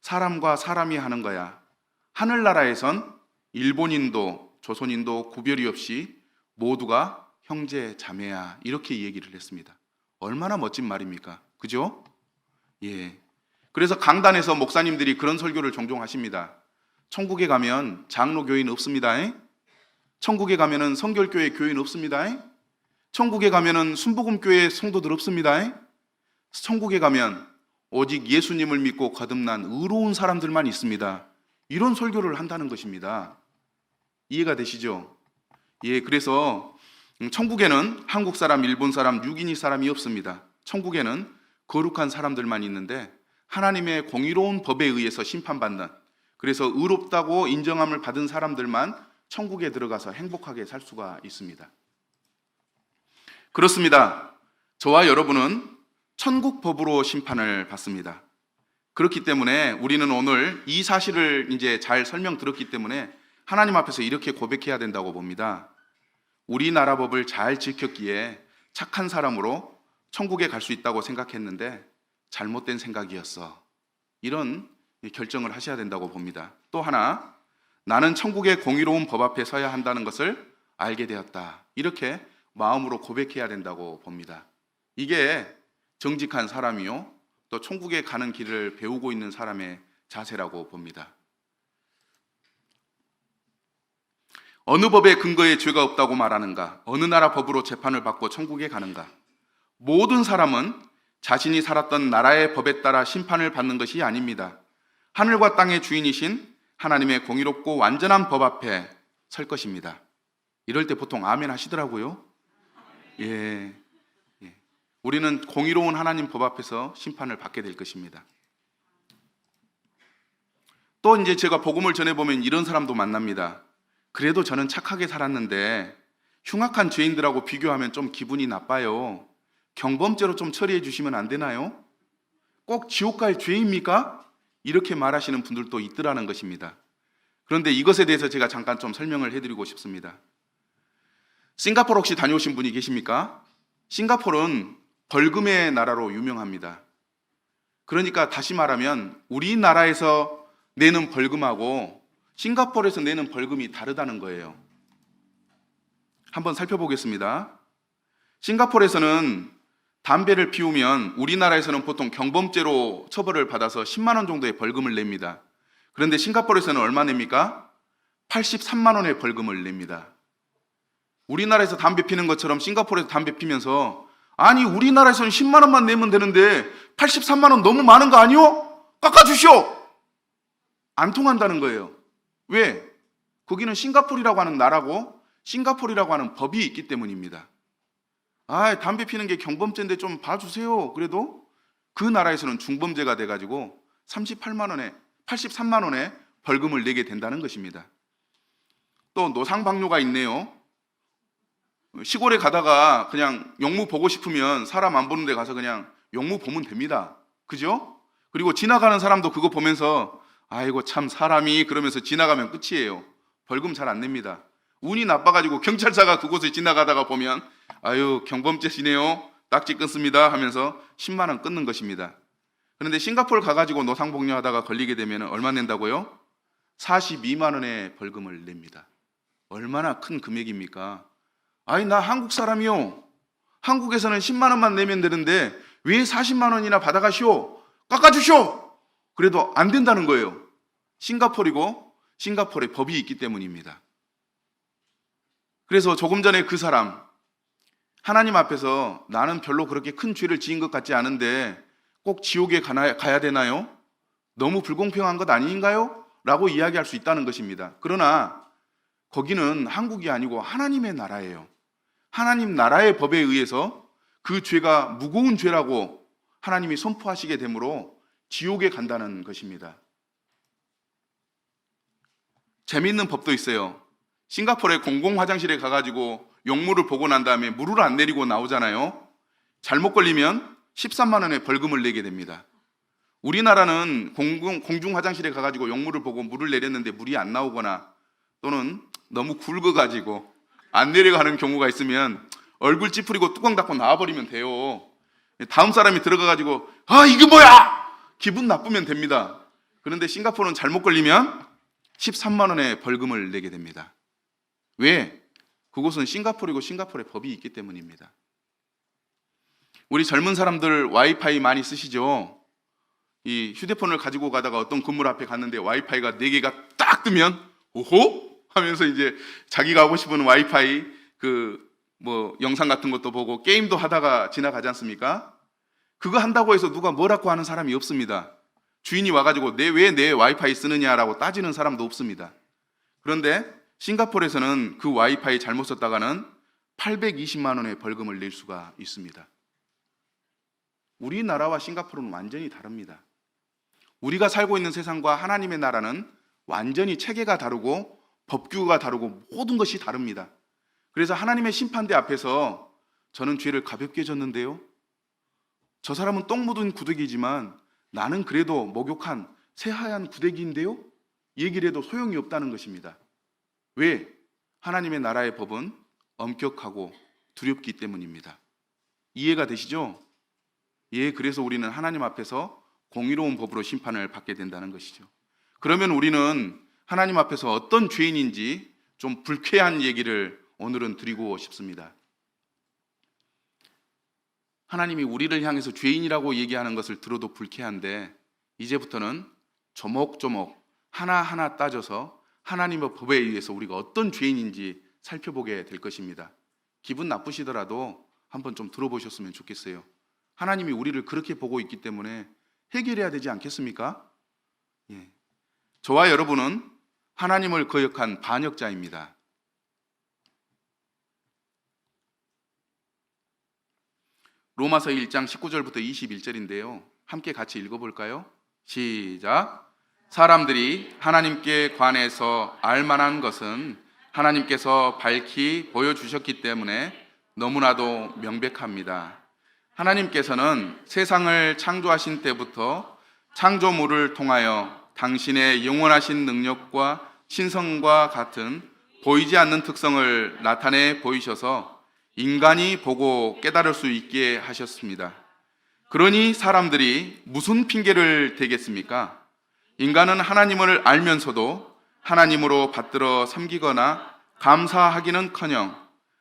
사람과 사람이 하는 거야. 하늘나라에선 일본인도 조선인도 구별이 없이 모두가 형제 자매야. 이렇게 얘기를 했습니다. 얼마나 멋진 말입니까? 그죠? 예. 그래서 강단에서 목사님들이 그런 설교를 종종 하십니다. 천국에 가면 장로교인 없습니다. 천국에 가면은 성결교회 교인 없습니다. 천국에 가면은 순복음교회 성도들 없습니다. 천국에 가면 오직 예수님을 믿고 거듭난 의로운 사람들만 있습니다. 이런 설교를 한다는 것입니다. 이해가 되시죠? 예, 그래서 천국에는 한국 사람, 일본 사람, 유기니 사람이 없습니다. 천국에는 거룩한 사람들만 있는데 하나님의 공의로운 법에 의해서 심판받는, 그래서 의롭다고 인정함을 받은 사람들만 천국에 들어가서 행복하게 살 수가 있습니다. 그렇습니다. 저와 여러분은 천국 법으로 심판을 받습니다. 그렇기 때문에 우리는 오늘 이 사실을 이제 잘 설명 들었기 때문에 하나님 앞에서 이렇게 고백해야 된다고 봅니다. 우리나라 법을 잘 지켰기에 착한 사람으로 천국에 갈 수 있다고 생각했는데 잘못된 생각이었어. 이런 결정을 하셔야 된다고 봅니다. 또 하나, 나는 천국의 공의로운 법 앞에 서야 한다는 것을 알게 되었다. 이렇게 마음으로 고백해야 된다고 봅니다. 이게 정직한 사람이요, 또 천국에 가는 길을 배우고 있는 사람의 자세라고 봅니다. 어느 법의 근거에 죄가 없다고 말하는가? 어느 나라 법으로 재판을 받고 천국에 가는가? 모든 사람은 자신이 살았던 나라의 법에 따라 심판을 받는 것이 아닙니다. 하늘과 땅의 주인이신 하나님의 공의롭고 완전한 법 앞에 설 것입니다. 이럴 때 보통 아멘 하시더라고요. 예. 우리는 공의로운 하나님 법 앞에서 심판을 받게 될 것입니다. 또 이제 제가 복음을 전해보면 이런 사람도 만납니다. 그래도 저는 착하게 살았는데 흉악한 죄인들하고 비교하면 좀 기분이 나빠요. 경범죄로 좀 처리해 주시면 안 되나요? 꼭 지옥 갈 죄입니까? 이렇게 말하시는 분들도 있더라는 것입니다. 그런데 이것에 대해서 제가 잠깐 좀 설명을 해드리고 싶습니다. 싱가포르 혹시 다녀오신 분이 계십니까? 싱가포르는 벌금의 나라로 유명합니다. 그러니까 다시 말하면 우리나라에서 내는 벌금하고 싱가포르에서 내는 벌금이 다르다는 거예요. 한번 살펴보겠습니다. 싱가포르에서는 담배를 피우면 우리나라에서는 보통 경범죄로 처벌을 받아서 10만 원 정도의 벌금을 냅니다. 그런데 싱가포르에서는 얼마 냅니까? 83만 원의 벌금을 냅니다. 우리나라에서 담배 피는 것처럼 싱가포르에서 담배 피면서 아니 우리나라에서는 10만 원만 내면 되는데 83만 원 너무 많은 거 아니요? 깎아주시오! 안 통한다는 거예요. 왜? 거기는 싱가포르라고 하는 나라고 싱가포르라고 하는 법이 있기 때문입니다. 아, 담배 피는 게 경범죄인데 좀 봐주세요. 그래도 그 나라에서는 중범죄가 돼가지고 38만 원에 83만 원의 벌금을 내게 된다는 것입니다. 또 노상방뇨가 있네요. 시골에 가다가 그냥 용무 보고 싶으면 사람 안 보는 데 가서 그냥 용무 보면 됩니다. 그죠? 그리고 지나가는 사람도 그거 보면서 아이고 참 사람이 그러면서 지나가면 끝이에요. 벌금 잘 안 냅니다. 운이 나빠가지고 경찰차가 그곳을 지나가다가 보면 아유 경범죄시네요. 딱지 끊습니다 하면서 10만 원 끊는 것입니다. 그런데 싱가포르 가가지고 노상복뇨 하다가 걸리게 되면 얼마 낸다고요? 42만 원의 벌금을 냅니다. 얼마나 큰 금액입니까? 아니 나 한국 사람이요. 한국에서는 10만 원만 내면 되는데 왜 40만 원이나 받아가시오? 깎아주시오. 그래도 안 된다는 거예요. 싱가포르이고 싱가포르에 법이 있기 때문입니다. 그래서 조금 전에 그 사람 하나님 앞에서 나는 별로 그렇게 큰 죄를 지은 것 같지 않은데 꼭 지옥에 가야 되나요? 너무 불공평한 것 아닌가요? 라고 이야기할 수 있다는 것입니다. 그러나 거기는 한국이 아니고 하나님의 나라예요. 하나님 나라의 법에 의해서 그 죄가 무거운 죄라고 하나님이 선포하시게 되므로 지옥에 간다는 것입니다. 재미있는 법도 있어요. 싱가포르의 공공 화장실에 가가지고 용무를 보고 난 다음에 물을 안 내리고 나오잖아요. 잘못 걸리면 13만 원의 벌금을 내게 됩니다. 우리나라는 공중 화장실에 가가지고 용무를 보고 물을 내렸는데 물이 안 나오거나 또는 너무 굵어가지고 안 내려가는 경우가 있으면 얼굴 찌푸리고 뚜껑 닫고 나와버리면 돼요. 다음 사람이 들어가가지고 아 이게 뭐야! 기분 나쁘면 됩니다. 그런데 싱가포르는 잘못 걸리면 13만 원의 벌금을 내게 됩니다. 왜? 그곳은 싱가포르이고 싱가포르의 법이 있기 때문입니다. 우리 젊은 사람들 와이파이 많이 쓰시죠? 이 휴대폰을 가지고 가다가 어떤 건물 앞에 갔는데 와이파이가 4개가 딱 뜨면 오호? 하면서 이제 자기가 하고 싶은 와이파이 영상 같은 것도 보고 게임도 하다가 지나가지 않습니까? 그거 한다고 해서 누가 뭐라고 하는 사람이 없습니다. 주인이 와가지고 왜 내 와이파이 쓰느냐라고 따지는 사람도 없습니다. 그런데 싱가포르에서는 그 와이파이 잘못 썼다가는 820만 원의 벌금을 낼 수가 있습니다. 우리나라와 싱가포르는 완전히 다릅니다. 우리가 살고 있는 세상과 하나님의 나라는 완전히 체계가 다르고 법규가 다르고 모든 것이 다릅니다. 그래서 하나님의 심판대 앞에서 저는 죄를 가볍게 졌는데요. 저 사람은 똥 묻은 구데기지만 나는 그래도 목욕한 새하얀 구데기인데요. 얘기를 해도 소용이 없다는 것입니다. 왜? 하나님의 나라의 법은 엄격하고 두렵기 때문입니다. 이해가 되시죠? 예, 그래서 우리는 하나님 앞에서 공의로운 법으로 심판을 받게 된다는 것이죠. 그러면 우리는 하나님 앞에서 어떤 죄인인지 좀 불쾌한 얘기를 오늘은 드리고 싶습니다. 하나님이 우리를 향해서 죄인이라고 얘기하는 것을 들어도 불쾌한데 이제부터는 조목조목 하나하나 따져서 하나님의 법에 의해서 우리가 어떤 죄인인지 살펴보게 될 것입니다. 기분 나쁘시더라도 한번 좀 들어보셨으면 좋겠어요. 하나님이 우리를 그렇게 보고 있기 때문에 해결해야 되지 않겠습니까? 예. 저와 여러분은 하나님을 거역한 반역자입니다. 로마서 1장 19절부터 21절인데요. 함께 같이 읽어볼까요? 시작. 사람들이 하나님께 관해서 알만한 것은 하나님께서 밝히 보여주셨기 때문에 너무나도 명백합니다. 하나님께서는 세상을 창조하신 때부터 창조물을 통하여 당신의 영원하신 능력과 신성과 같은 보이지 않는 특성을 나타내 보이셔서 인간이 보고 깨달을 수 있게 하셨습니다. 그러니 사람들이 무슨 핑계를 대겠습니까? 인간은 하나님을 알면서도 하나님으로 받들어 섬기거나 감사하기는커녕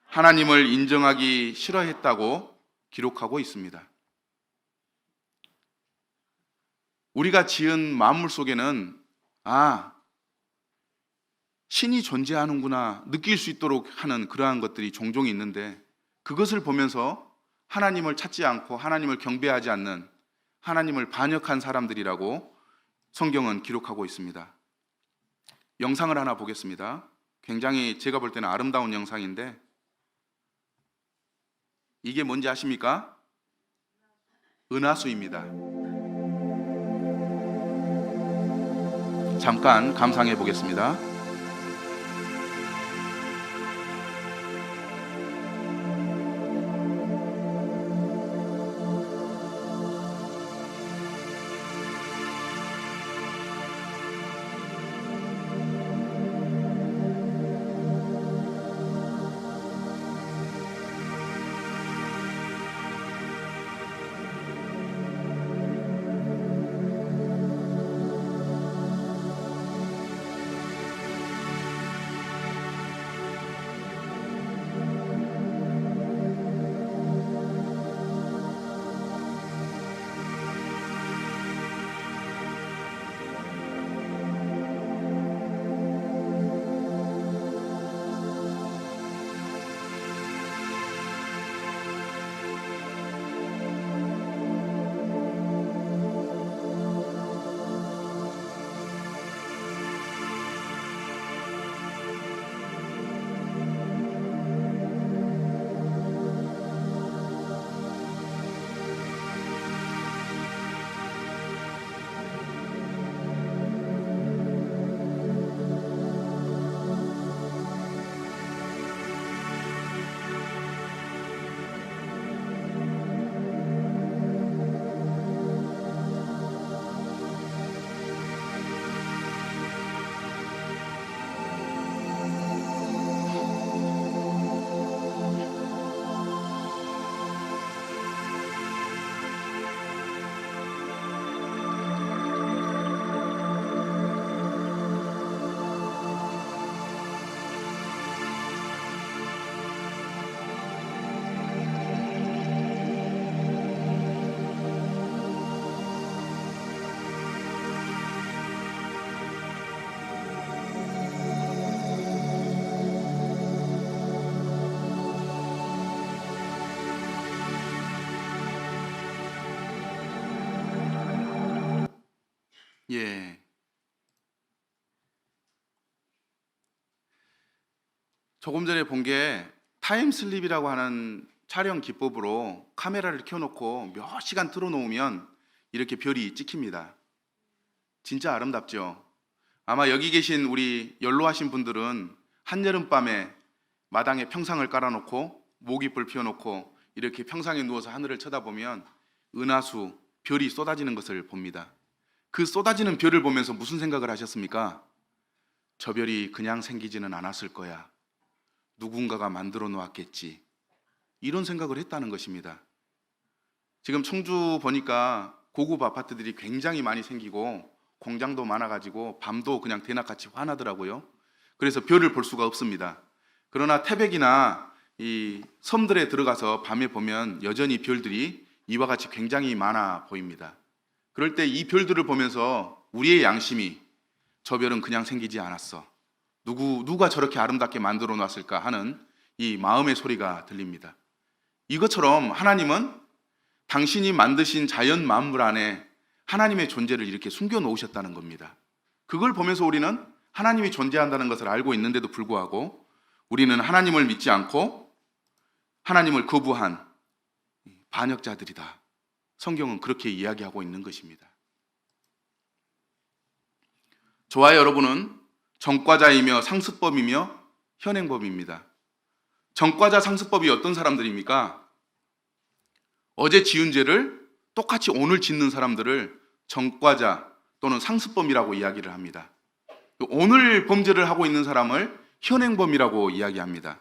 하나님을 인정하기 싫어했다고 기록하고 있습니다. 우리가 지은 만물 속에는 신이 존재하는구나 느낄 수 있도록 하는 그러한 것들이 종종 있는데 그것을 보면서 하나님을 찾지 않고 하나님을 경배하지 않는 하나님을 반역한 사람들이라고 성경은 기록하고 있습니다. 영상을 하나 보겠습니다. 굉장히 제가 볼 때는 아름다운 영상인데 이게 뭔지 아십니까? 은하수입니다. 잠깐 감상해 보겠습니다. 예. 조금 전에 본 게 타임슬립이라고 하는 촬영 기법으로 카메라를 켜놓고 몇 시간 틀어놓으면 이렇게 별이 찍힙니다. 진짜 아름답죠? 아마 여기 계신 우리 연로하신 분들은 한여름밤에 마당에 평상을 깔아놓고 모기불 피워놓고 이렇게 평상에 누워서 하늘을 쳐다보면 은하수, 별이 쏟아지는 것을 봅니다. 그 쏟아지는 별을 보면서 무슨 생각을 하셨습니까? 저 별이 그냥 생기지는 않았을 거야. 누군가가 만들어 놓았겠지. 이런 생각을 했다는 것입니다. 지금 청주 보니까 고급 아파트들이 굉장히 많이 생기고 공장도 많아가지고 밤도 그냥 대낮같이 환하더라고요. 그래서 별을 볼 수가 없습니다. 그러나 태백이나 이 섬들에 들어가서 밤에 보면 여전히 별들이 이와 같이 굉장히 많아 보입니다. 그럴 때 이 별들을 보면서 우리의 양심이 저 별은 그냥 생기지 않았어. 누가 저렇게 아름답게 만들어 놨을까 하는 이 마음의 소리가 들립니다. 이것처럼 하나님은 당신이 만드신 자연 만물 안에 하나님의 존재를 이렇게 숨겨 놓으셨다는 겁니다. 그걸 보면서 우리는 하나님이 존재한다는 것을 알고 있는데도 불구하고 우리는 하나님을 믿지 않고 하나님을 거부한 반역자들이다. 성경은 그렇게 이야기하고 있는 것입니다. 저와 여러분은 전과자이며 상습범이며 현행범입니다. 전과자 상습범이 어떤 사람들입니까? 어제 지은 죄를 똑같이 오늘 짓는 사람들을 전과자 또는 상습범이라고 이야기를 합니다. 오늘 범죄를 하고 있는 사람을 현행범이라고 이야기합니다.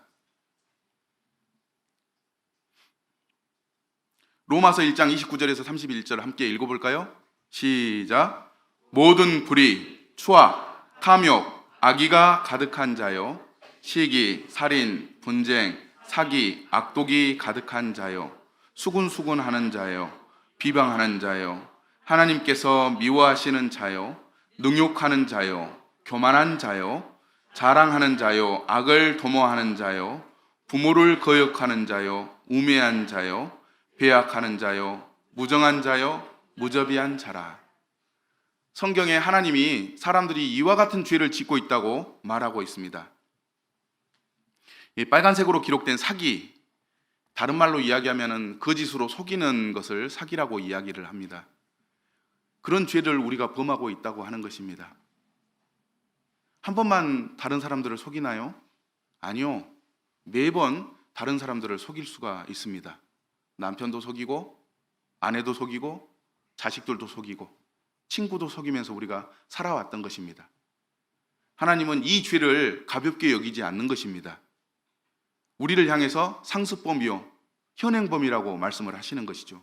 로마서 1장 29절에서 31절 함께 읽어볼까요? 시작. 모든 불의, 추악, 탐욕, 악의가 가득한 자요, 시기, 살인, 분쟁, 사기, 악독이 가득한 자요, 수군수군하는 자요, 비방하는 자요, 하나님께서 미워하시는 자요, 능욕하는 자요, 교만한 자요, 자랑하는 자요, 악을 도모하는 자요, 부모를 거역하는 자요, 우매한 자요, 배약하는 자요, 무정한 자요, 무저비한 자라. 성경에 하나님이 사람들이 이와 같은 죄를 짓고 있다고 말하고 있습니다. 이 빨간색으로 기록된 사기, 다른 말로 이야기하면은 거짓으로 속이는 것을 사기라고 이야기를 합니다. 그런 죄를 우리가 범하고 있다고 하는 것입니다. 한 번만 다른 사람들을 속이나요? 아니요. 매번 다른 사람들을 속일 수가 있습니다. 남편도 속이고, 아내도 속이고, 자식들도 속이고, 친구도 속이면서 우리가 살아왔던 것입니다. 하나님은 이 죄를 가볍게 여기지 않는 것입니다. 우리를 향해서 상습범이요, 현행범이라고 말씀을 하시는 것이죠.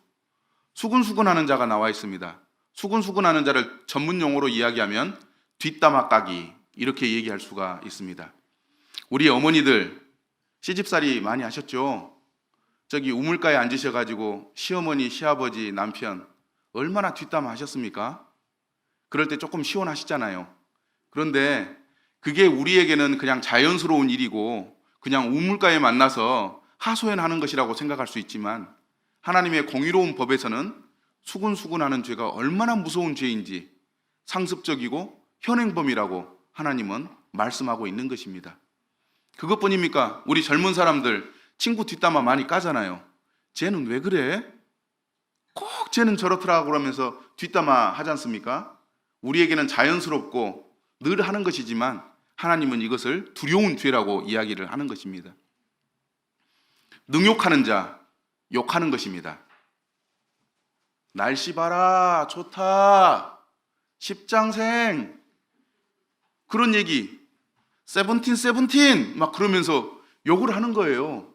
수근수근하는 자가 나와 있습니다. 수근수근하는 자를 전문 용어로 이야기하면 뒷담화 까기, 이렇게 얘기할 수가 있습니다. 우리 어머니들 시집살이 많이 하셨죠? 저기 우물가에 앉으셔가지고 시어머니, 시아버지, 남편 얼마나 뒷담화 하셨습니까? 그럴 때 조금 시원하시잖아요. 그런데 그게 우리에게는 그냥 자연스러운 일이고 그냥 우물가에 만나서 하소연하는 것이라고 생각할 수 있지만 하나님의 공의로운 법에서는 수근수근하는 죄가 얼마나 무서운 죄인지 상습적이고 현행범이라고 하나님은 말씀하고 있는 것입니다. 그것뿐입니까? 우리 젊은 사람들 친구 뒷담화 많이 까잖아요. 쟤는 왜 그래? 꼭 쟤는 저렇더라 그러면서 뒷담화 하지 않습니까? 우리에게는 자연스럽고 늘 하는 것이지만 하나님은 이것을 두려운 죄라고 이야기를 하는 것입니다. 능욕하는 자, 욕하는 것입니다. 날씨 봐라, 좋다, 십장생, 그런 얘기, 세븐틴 막 그러면서 욕을 하는 거예요.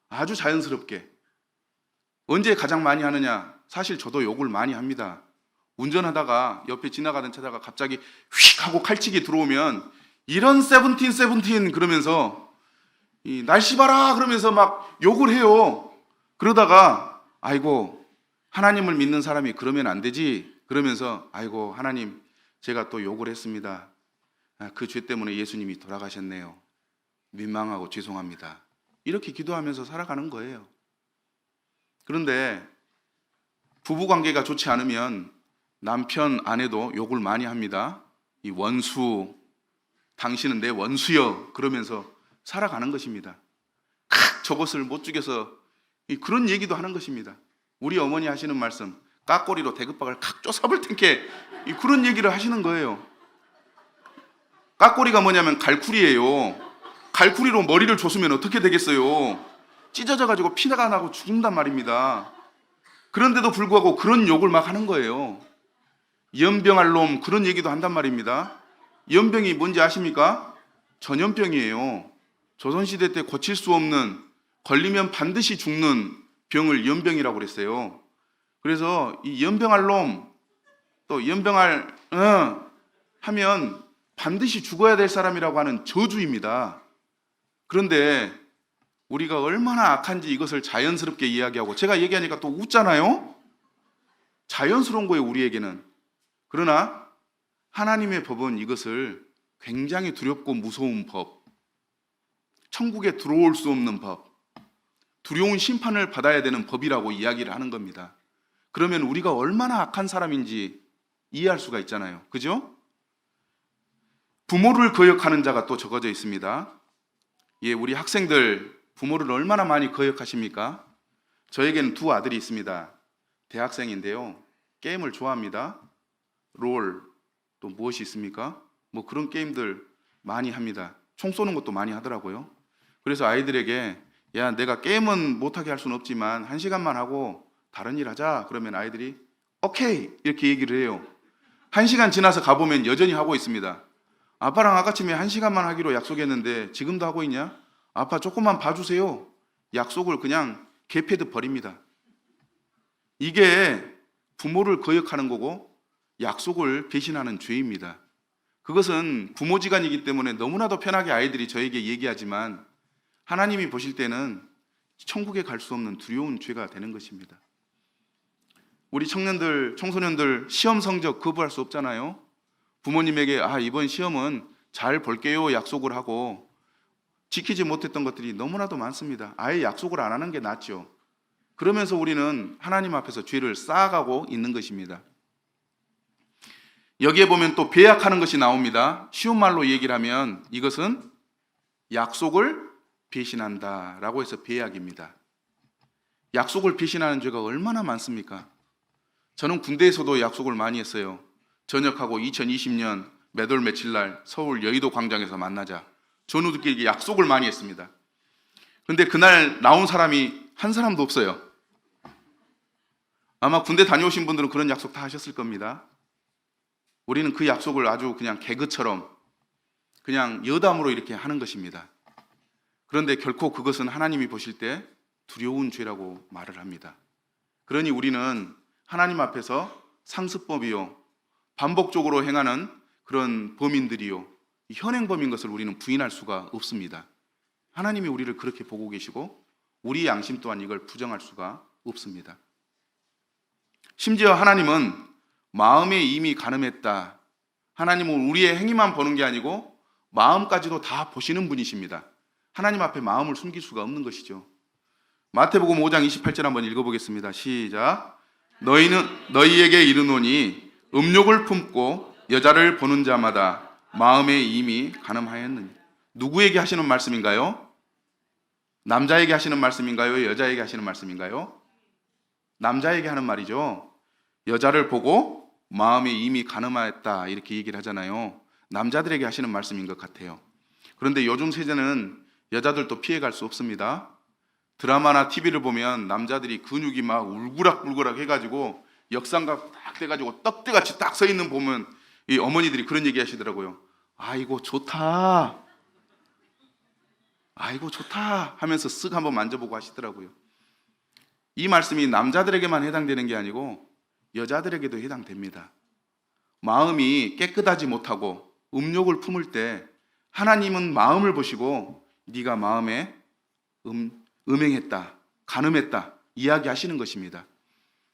아주 자연스럽게. 언제 가장 많이 하느냐? 사실 저도 욕을 많이 합니다. 운전하다가 옆에 지나가던 차가 갑자기 휙 하고 칼치기 들어오면 이런 세븐틴 그러면서 이 날씨 봐라 그러면서 막 욕을 해요. 그러다가 아이고 하나님을 믿는 사람이 그러면 안 되지 그러면서 아이고 하나님 제가 또 욕을 했습니다. 그 죄 때문에 예수님이 돌아가셨네요. 민망하고 죄송합니다. 이렇게 기도하면서 살아가는 거예요. 그런데 부부관계가 좋지 않으면 남편, 아내도 욕을 많이 합니다. 이 원수, 당신은 내 원수여 그러면서 살아가는 것입니다. 저것을 못 죽여서 그런 얘기도 하는 것입니다. 우리 어머니 하시는 말씀, 깍꼬리로 대급박을 칵 쪼사볼 텐게 그런 얘기를 하시는 거예요. 깍꼬리가 뭐냐면 갈쿠리예요. 갈쿠리로 머리를 줬으면 어떻게 되겠어요? 찢어져가지고 피가 나고 죽는단 말입니다. 그런데도 불구하고 그런 욕을 막 하는 거예요. 연병할 놈 그런 얘기도 한단 말입니다. 연병이 뭔지 아십니까? 전염병이에요. 조선시대 때 고칠 수 없는, 걸리면 반드시 죽는 병을 연병이라고 그랬어요. 그래서 이 연병할 놈, 또 연병할 하면 반드시 죽어야 될 사람이라고 하는 저주입니다. 그런데 우리가 얼마나 악한지 이것을 자연스럽게 이야기하고, 제가 얘기하니까 또 웃잖아요. 자연스러운 거예요, 우리에게는. 그러나 하나님의 법은 이것을 굉장히 두렵고 무서운 법, 천국에 들어올 수 없는 법, 두려운 심판을 받아야 되는 법이라고 이야기를 하는 겁니다. 그러면 우리가 얼마나 악한 사람인지 이해할 수가 있잖아요. 그죠? 부모를 거역하는 자가 또 적어져 있습니다. 예, 우리 학생들 부모를 얼마나 많이 거역하십니까? 저에게는 두 아들이 있습니다. 대학생인데요. 게임을 좋아합니다. 롤, 또 무엇이 있습니까? 뭐 그런 게임들 많이 합니다. 총 쏘는 것도 많이 하더라고요. 그래서 아이들에게 야, 내가 게임은 못하게 할 수는 없지만 1시간만 하고 다른 일 하자. 그러면 아이들이 오케이 이렇게 얘기를 해요. 1시간 지나서 가보면 여전히 하고 있습니다. 아빠랑 아까쯤에 1시간만 하기로 약속했는데 지금도 하고 있냐? 아빠 조금만 봐주세요. 약속을 그냥 개패듯 버립니다. 이게 부모를 거역하는 거고 약속을 배신하는 죄입니다. 그것은 부모지간이기 때문에 너무나도 편하게 아이들이 저에게 얘기하지만 하나님이 보실 때는 천국에 갈 수 없는 두려운 죄가 되는 것입니다. 우리 청년들, 청소년들 시험 성적 거부할 수 없잖아요. 부모님에게 이번 시험은 잘 볼게요 약속을 하고 지키지 못했던 것들이 너무나도 많습니다. 아예 약속을 안 하는 게 낫죠. 그러면서 우리는 하나님 앞에서 죄를 쌓아가고 있는 것입니다. 여기에 보면 또 배약하는 것이 나옵니다. 쉬운 말로 얘기를 하면 이것은 약속을 배신한다라고 해서 배약입니다. 약속을 배신하는 죄가 얼마나 많습니까? 저는 군대에서도 약속을 많이 했어요. 전역하고 2020년 몇 월 며칠 날 서울 여의도 광장에서 만나자. 전우들끼리 약속을 많이 했습니다. 그런데 그날 나온 사람이 한 사람도 없어요. 아마 군대 다녀오신 분들은 그런 약속 다 하셨을 겁니다. 우리는 그 약속을 아주 그냥 개그처럼 그냥 여담으로 이렇게 하는 것입니다. 그런데 결코 그것은 하나님이 보실 때 두려운 죄라고 말을 합니다. 그러니 우리는 하나님 앞에서 상습범이요, 반복적으로 행하는 그런 범인들이요, 현행범인 것을 우리는 부인할 수가 없습니다. 하나님이 우리를 그렇게 보고 계시고 우리 양심 또한 이걸 부정할 수가 없습니다. 심지어 하나님은 마음에 이미 가늠했다. 하나님은 우리의 행위만 보는 게 아니고 마음까지도 다 보시는 분이십니다. 하나님 앞에 마음을 숨길 수가 없는 것이죠. 마태복음 5장 28절 한번 읽어보겠습니다. 시작. 너희에게 이르노니 음욕을 품고 여자를 보는 자마다 마음에 이미 가늠하였느니. 누구에게 하시는 말씀인가요? 남자에게 하시는 말씀인가요? 여자에게 하시는 말씀인가요? 남자에게 하는 말이죠. 여자를 보고 마음에 이미 가늠하였다 이렇게 얘기를 하잖아요. 남자들에게 하시는 말씀인 것 같아요. 그런데 요즘 세대는 여자들도 피해갈 수 없습니다. 드라마나 TV를 보면 남자들이 근육이 막 울그락불그락 해가지고 역삼각 딱 돼가지고 떡대같이 딱 서 있는 보면 이 어머니들이 그런 얘기 하시더라고요. 아이고 좋다, 아이고 좋다 하면서 쓱 한번 만져보고 하시더라고요. 이 말씀이 남자들에게만 해당되는 게 아니고 여자들에게도 해당됩니다. 마음이 깨끗하지 못하고 음욕을 품을 때 하나님은 마음을 보시고 네가 마음에 음행했다, 간음했다 이야기하시는 것입니다.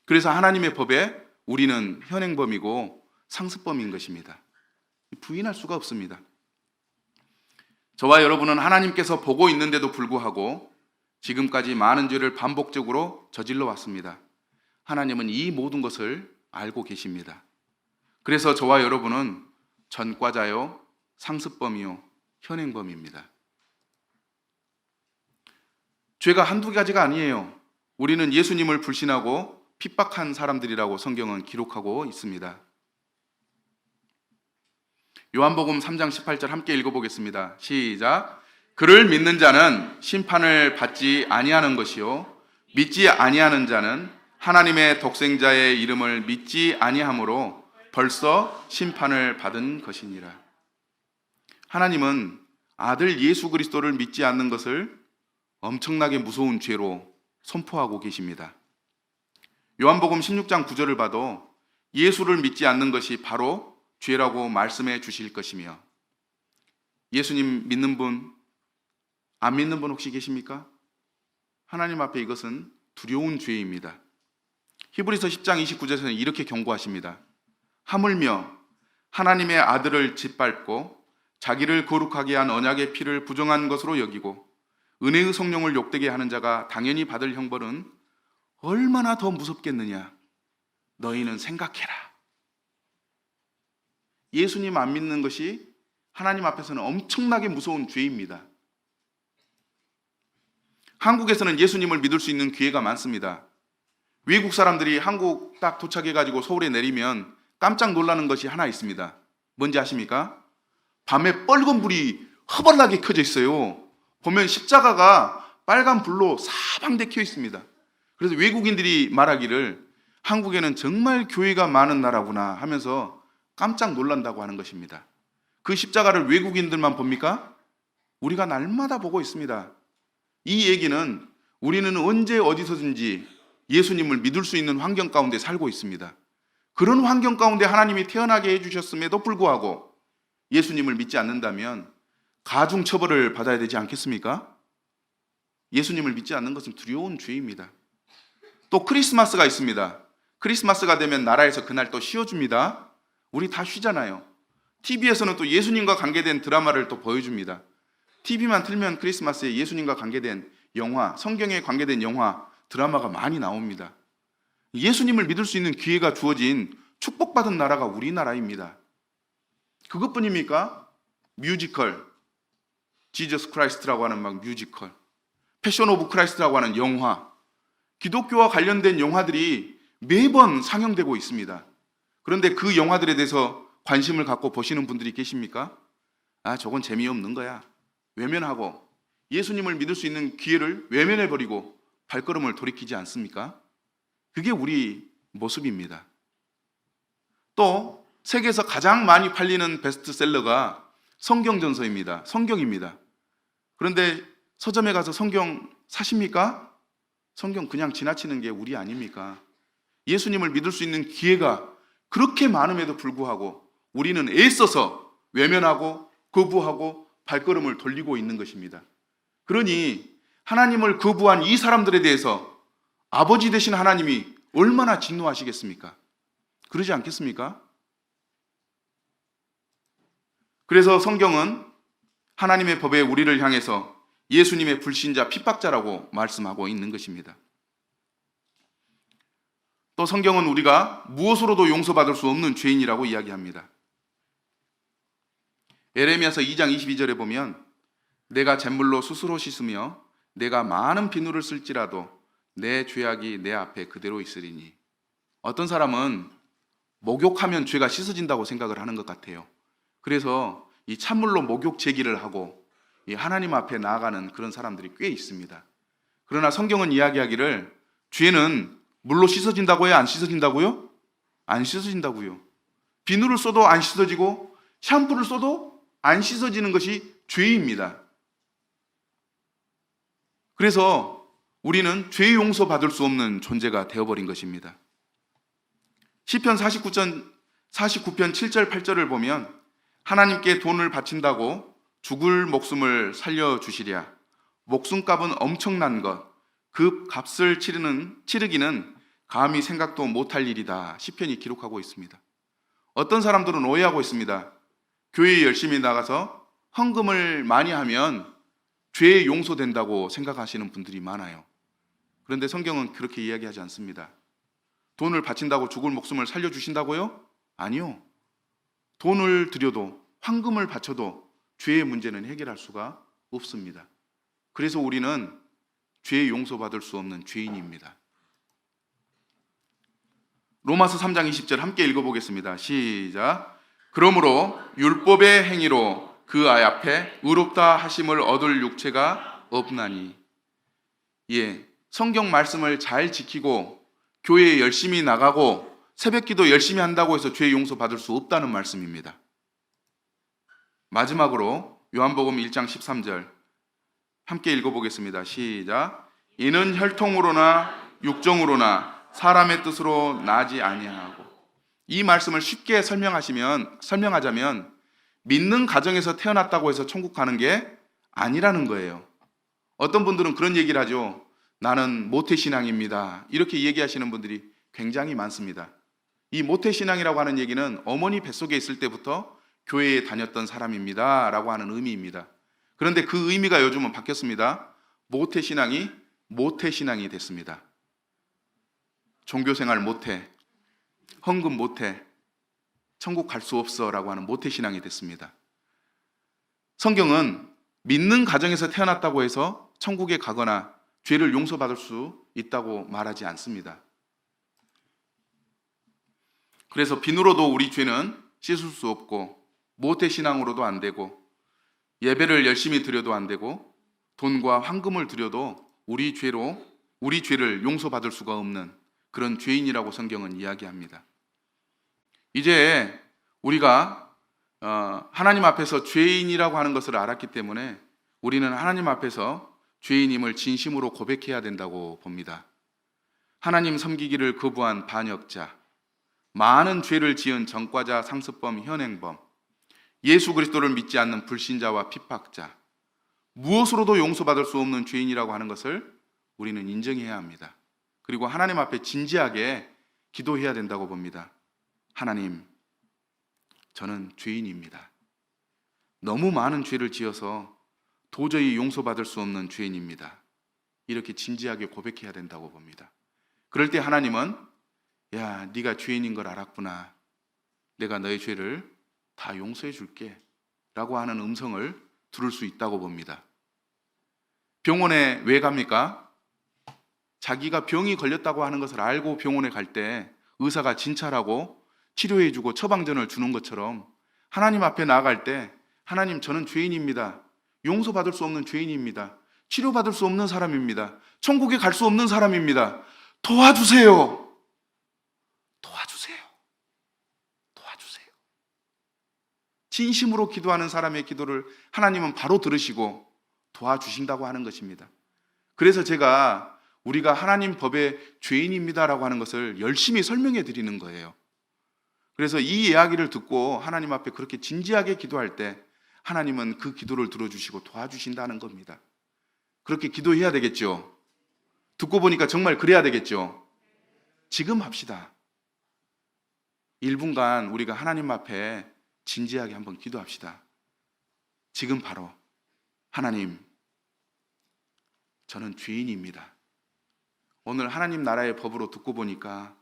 그래서 하나님의 법에 우리는 현행범이고 상습범인 것입니다. 부인할 수가 없습니다. 저와 여러분은 하나님께서 보고 있는데도 불구하고 지금까지 많은 죄를 반복적으로 저질러 왔습니다. 하나님은 이 모든 것을 알고 계십니다. 그래서 저와 여러분은 전과자요, 상습범이요, 현행범입니다. 죄가 한두 가지가 아니에요. 우리는 예수님을 불신하고 핍박한 사람들이라고 성경은 기록하고 있습니다. 요한복음 3장 18절 함께 읽어보겠습니다. 시작. 그를 믿는 자는 심판을 받지 아니하는 것이요 믿지 아니하는 자는 하나님의 독생자의 이름을 믿지 아니하므로 벌써 심판을 받은 것이니라. 하나님은 아들 예수 그리스도를 믿지 않는 것을 엄청나게 무서운 죄로 선포하고 계십니다. 요한복음 16장 9절을 봐도 예수를 믿지 않는 것이 바로 죄라고 말씀해 주실 것이며, 예수님 믿는 분, 안 믿는 분 혹시 계십니까? 하나님 앞에 이것은 두려운 죄입니다. 히브리서 10장 29절에서는 이렇게 경고하십니다. 하물며 하나님의 아들을 짓밟고 자기를 거룩하게 한 언약의 피를 부정한 것으로 여기고 은혜의 성령을 욕되게 하는 자가 당연히 받을 형벌은 얼마나 더 무섭겠느냐. 너희는 생각해라. 예수님 안 믿는 것이 하나님 앞에서는 엄청나게 무서운 죄입니다. 한국에서는 예수님을 믿을 수 있는 기회가 많습니다. 외국 사람들이 한국 딱 도착해가지고 서울에 내리면 깜짝 놀라는 것이 하나 있습니다. 뭔지 아십니까? 밤에 빨간 불이 허벌나게 켜져 있어요. 보면 십자가가 빨간 불로 사방대 켜 있습니다. 그래서 외국인들이 말하기를 한국에는 정말 교회가 많은 나라구나 하면서 깜짝 놀란다고 하는 것입니다. 그 십자가를 외국인들만 봅니까? 우리가 날마다 보고 있습니다. 이 얘기는 우리는 언제 어디서든지 예수님을 믿을 수 있는 환경 가운데 살고 있습니다. 그런 환경 가운데 하나님이 태어나게 해주셨음에도 불구하고 예수님을 믿지 않는다면 가중처벌을 받아야 되지 않겠습니까? 예수님을 믿지 않는 것은 두려운 죄입니다. 또 크리스마스가 있습니다. 크리스마스가 되면 나라에서 그날 또 쉬어줍니다. 우리 다 쉬잖아요. TV에서는 또 예수님과 관계된 드라마를 또 보여줍니다. TV만 틀면 크리스마스에 예수님과 관계된 영화, 성경에 관계된 영화, 드라마가 많이 나옵니다. 예수님을 믿을 수 있는 기회가 주어진 축복받은 나라가 우리나라입니다. 그것뿐입니까? 뮤지컬, 지저스 크라이스트라고 하는 막 뮤지컬, 패션 오브 크라이스트라고 하는 영화, 기독교와 관련된 영화들이 매번 상영되고 있습니다. 그런데 그 영화들에 대해서 관심을 갖고 보시는 분들이 계십니까? 아, 저건 재미없는 거야. 외면하고 예수님을 믿을 수 있는 기회를 외면해버리고 발걸음을 돌이키지 않습니까? 그게 우리 모습입니다. 또 세계에서 가장 많이 팔리는 베스트셀러가 성경전서입니다. 성경입니다. 그런데 서점에 가서 성경 사십니까? 성경 그냥 지나치는 게 우리 아닙니까? 예수님을 믿을 수 있는 기회가 그렇게 많음에도 불구하고 우리는 애써서 외면하고 거부하고 발걸음을 돌리고 있는 것입니다. 그러니 하나님을 거부한 이 사람들에 대해서 아버지 되신 하나님이 얼마나 진노하시겠습니까? 그러지 않겠습니까? 그래서 성경은 하나님의 법에 우리를 향해서 예수님의 불신자 핍박자라고 말씀하고 있는 것입니다. 또 성경은 우리가 무엇으로도 용서받을 수 없는 죄인이라고 이야기합니다. 에레미야서 2장 22절에 보면 내가 잿물로 스스로 씻으며 내가 많은 비누를 쓸지라도 내 죄악이 내 앞에 그대로 있으리니. 어떤 사람은 목욕하면 죄가 씻어진다고 생각을 하는 것 같아요. 그래서 이 찬물로 목욕 제기를 하고 이 하나님 앞에 나아가는 그런 사람들이 꽤 있습니다. 그러나 성경은 이야기하기를 죄는 물로 씻어진다고요? 안 씻어진다고요? 안 씻어진다고요. 비누를 써도 안 씻어지고 샴푸를 써도 안 씻어지는 것이 죄입니다. 그래서 우리는 죄 용서 받을 수 없는 존재가 되어버린 것입니다. 시편 49편 7절 8절을 보면 하나님께 돈을 바친다고 죽을 목숨을 살려주시랴. 목숨값은 엄청난 것, 그 값을 치르기는 감히 생각도 못할 일이다. 시편이 기록하고 있습니다. 어떤 사람들은 오해하고 있습니다. 교회에 열심히 나가서 헌금을 많이 하면 죄 용서된다고 생각하시는 분들이 많아요. 그런데 성경은 그렇게 이야기하지 않습니다. 돈을 바친다고 죽을 목숨을 살려주신다고요? 아니요. 돈을 드려도 황금을 바쳐도 죄의 문제는 해결할 수가 없습니다. 그래서 우리는 죄 용서받을 수 없는 죄인입니다. 로마서 3장 20절 함께 읽어보겠습니다. 시작. 그러므로 율법의 행위로 그 아 앞에 의롭다 하심을 얻을 육체가 없나니. 예, 성경 말씀을 잘 지키고 교회에 열심히 나가고 새벽기도 열심히 한다고 해서 죄 용서받을 수 없다는 말씀입니다. 마지막으로 요한복음 1장 13절 함께 읽어보겠습니다. 시작. 이는 혈통으로나 육정으로나 사람의 뜻으로 나지 아니하고. 이 말씀을 쉽게 설명하자면 믿는 가정에서 태어났다고 해서 천국 가는 게 아니라는 거예요. 어떤 분들은 그런 얘기를 하죠. 나는 모태신앙입니다. 이렇게 얘기하시는 분들이 굉장히 많습니다. 이 모태신앙이라고 하는 얘기는 어머니 뱃속에 있을 때부터 교회에 다녔던 사람입니다 라고 하는 의미입니다. 그런데 그 의미가 요즘은 바뀌었습니다. 모태신앙이 모태신앙이 됐습니다. 종교생활 못해, 헌금 못해, 천국 갈 수 없어 라고 하는 모태신앙이 됐습니다. 성경은 믿는 가정에서 태어났다고 해서 천국에 가거나 죄를 용서받을 수 있다고 말하지 않습니다. 그래서 비누로도 우리 죄는 씻을 수 없고 모태신앙으로도 안 되고 예배를 열심히 드려도 안 되고 돈과 황금을 드려도 우리 죄를 용서받을 수가 없는 그런 죄인이라고 성경은 이야기합니다. 이제 우리가 하나님 앞에서 죄인이라고 하는 것을 알았기 때문에 우리는 하나님 앞에서 죄인임을 진심으로 고백해야 된다고 봅니다. 하나님 섬기기를 거부한 반역자, 많은 죄를 지은 전과자, 상습범, 현행범, 예수 그리스도를 믿지 않는 불신자와 핍박자, 무엇으로도 용서받을 수 없는 죄인이라고 하는 것을 우리는 인정해야 합니다. 그리고 하나님 앞에 진지하게 기도해야 된다고 봅니다. 하나님, 저는 죄인입니다. 너무 많은 죄를 지어서 도저히 용서받을 수 없는 죄인입니다. 이렇게 진지하게 고백해야 된다고 봅니다. 그럴 때 하나님은 야, 네가 죄인인 걸 알았구나. 내가 너의 죄를 다 용서해 줄게 라고 하는 음성을 들을 수 있다고 봅니다. 병원에 왜 갑니까? 자기가 병이 걸렸다고 하는 것을 알고 병원에 갈 때 의사가 진찰하고 치료해주고 처방전을 주는 것처럼 하나님 앞에 나아갈 때 하나님, 저는 죄인입니다. 용서받을 수 없는 죄인입니다. 치료받을 수 없는 사람입니다. 천국에 갈 수 없는 사람입니다. 도와주세요. 도와주세요. 도와주세요. 진심으로 기도하는 사람의 기도를 하나님은 바로 들으시고 도와주신다고 하는 것입니다. 그래서 제가 우리가 하나님 법의 죄인입니다라고 하는 것을 열심히 설명해 드리는 거예요. 그래서 이 이야기를 듣고 하나님 앞에 그렇게 진지하게 기도할 때 하나님은 그 기도를 들어주시고 도와주신다는 겁니다. 그렇게 기도해야 되겠죠. 듣고 보니까 정말 그래야 되겠죠. 지금 합시다. 1분간 우리가 하나님 앞에 진지하게 한번 기도합시다. 지금 바로 하나님, 저는 죄인입니다. 오늘 하나님 나라의 법으로 듣고 보니까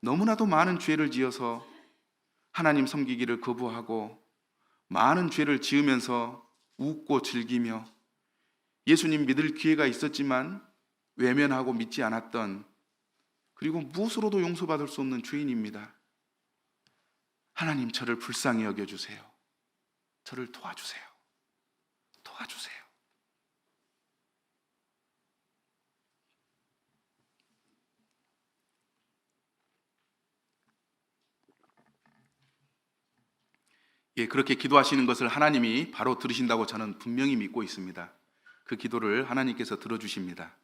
너무나도 많은 죄를 지어서 하나님 섬기기를 거부하고 많은 죄를 지으면서 웃고 즐기며 예수님 믿을 기회가 있었지만 외면하고 믿지 않았던, 그리고 무엇으로도 용서받을 수 없는 죄인입니다. 하나님, 저를 불쌍히 여겨주세요. 저를 도와주세요. 도와주세요. 예, 그렇게 기도하시는 것을 하나님이 바로 들으신다고 저는 분명히 믿고 있습니다. 그 기도를 하나님께서 들어주십니다.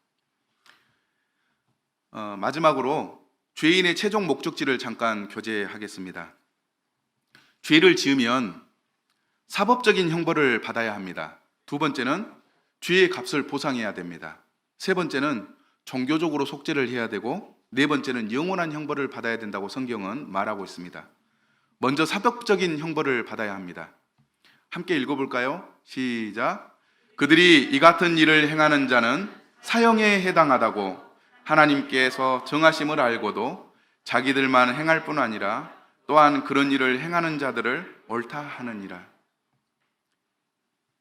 마지막으로 죄인의 최종 목적지를 잠깐 교제하겠습니다. 죄를 지으면 사법적인 형벌을 받아야 합니다. 두 번째는 죄의 값을 보상해야 됩니다. 세 번째는 종교적으로 속죄를 해야 되고, 네 번째는 영원한 형벌을 받아야 된다고 성경은 말하고 있습니다. 먼저 사법적인 형벌을 받아야 합니다. 함께 읽어볼까요? 시작. 그들이 이 같은 일을 행하는 자는 사형에 해당하다고 하나님께서 정하심을 알고도 자기들만 행할 뿐 아니라 또한 그런 일을 행하는 자들을 옳다 하느니라.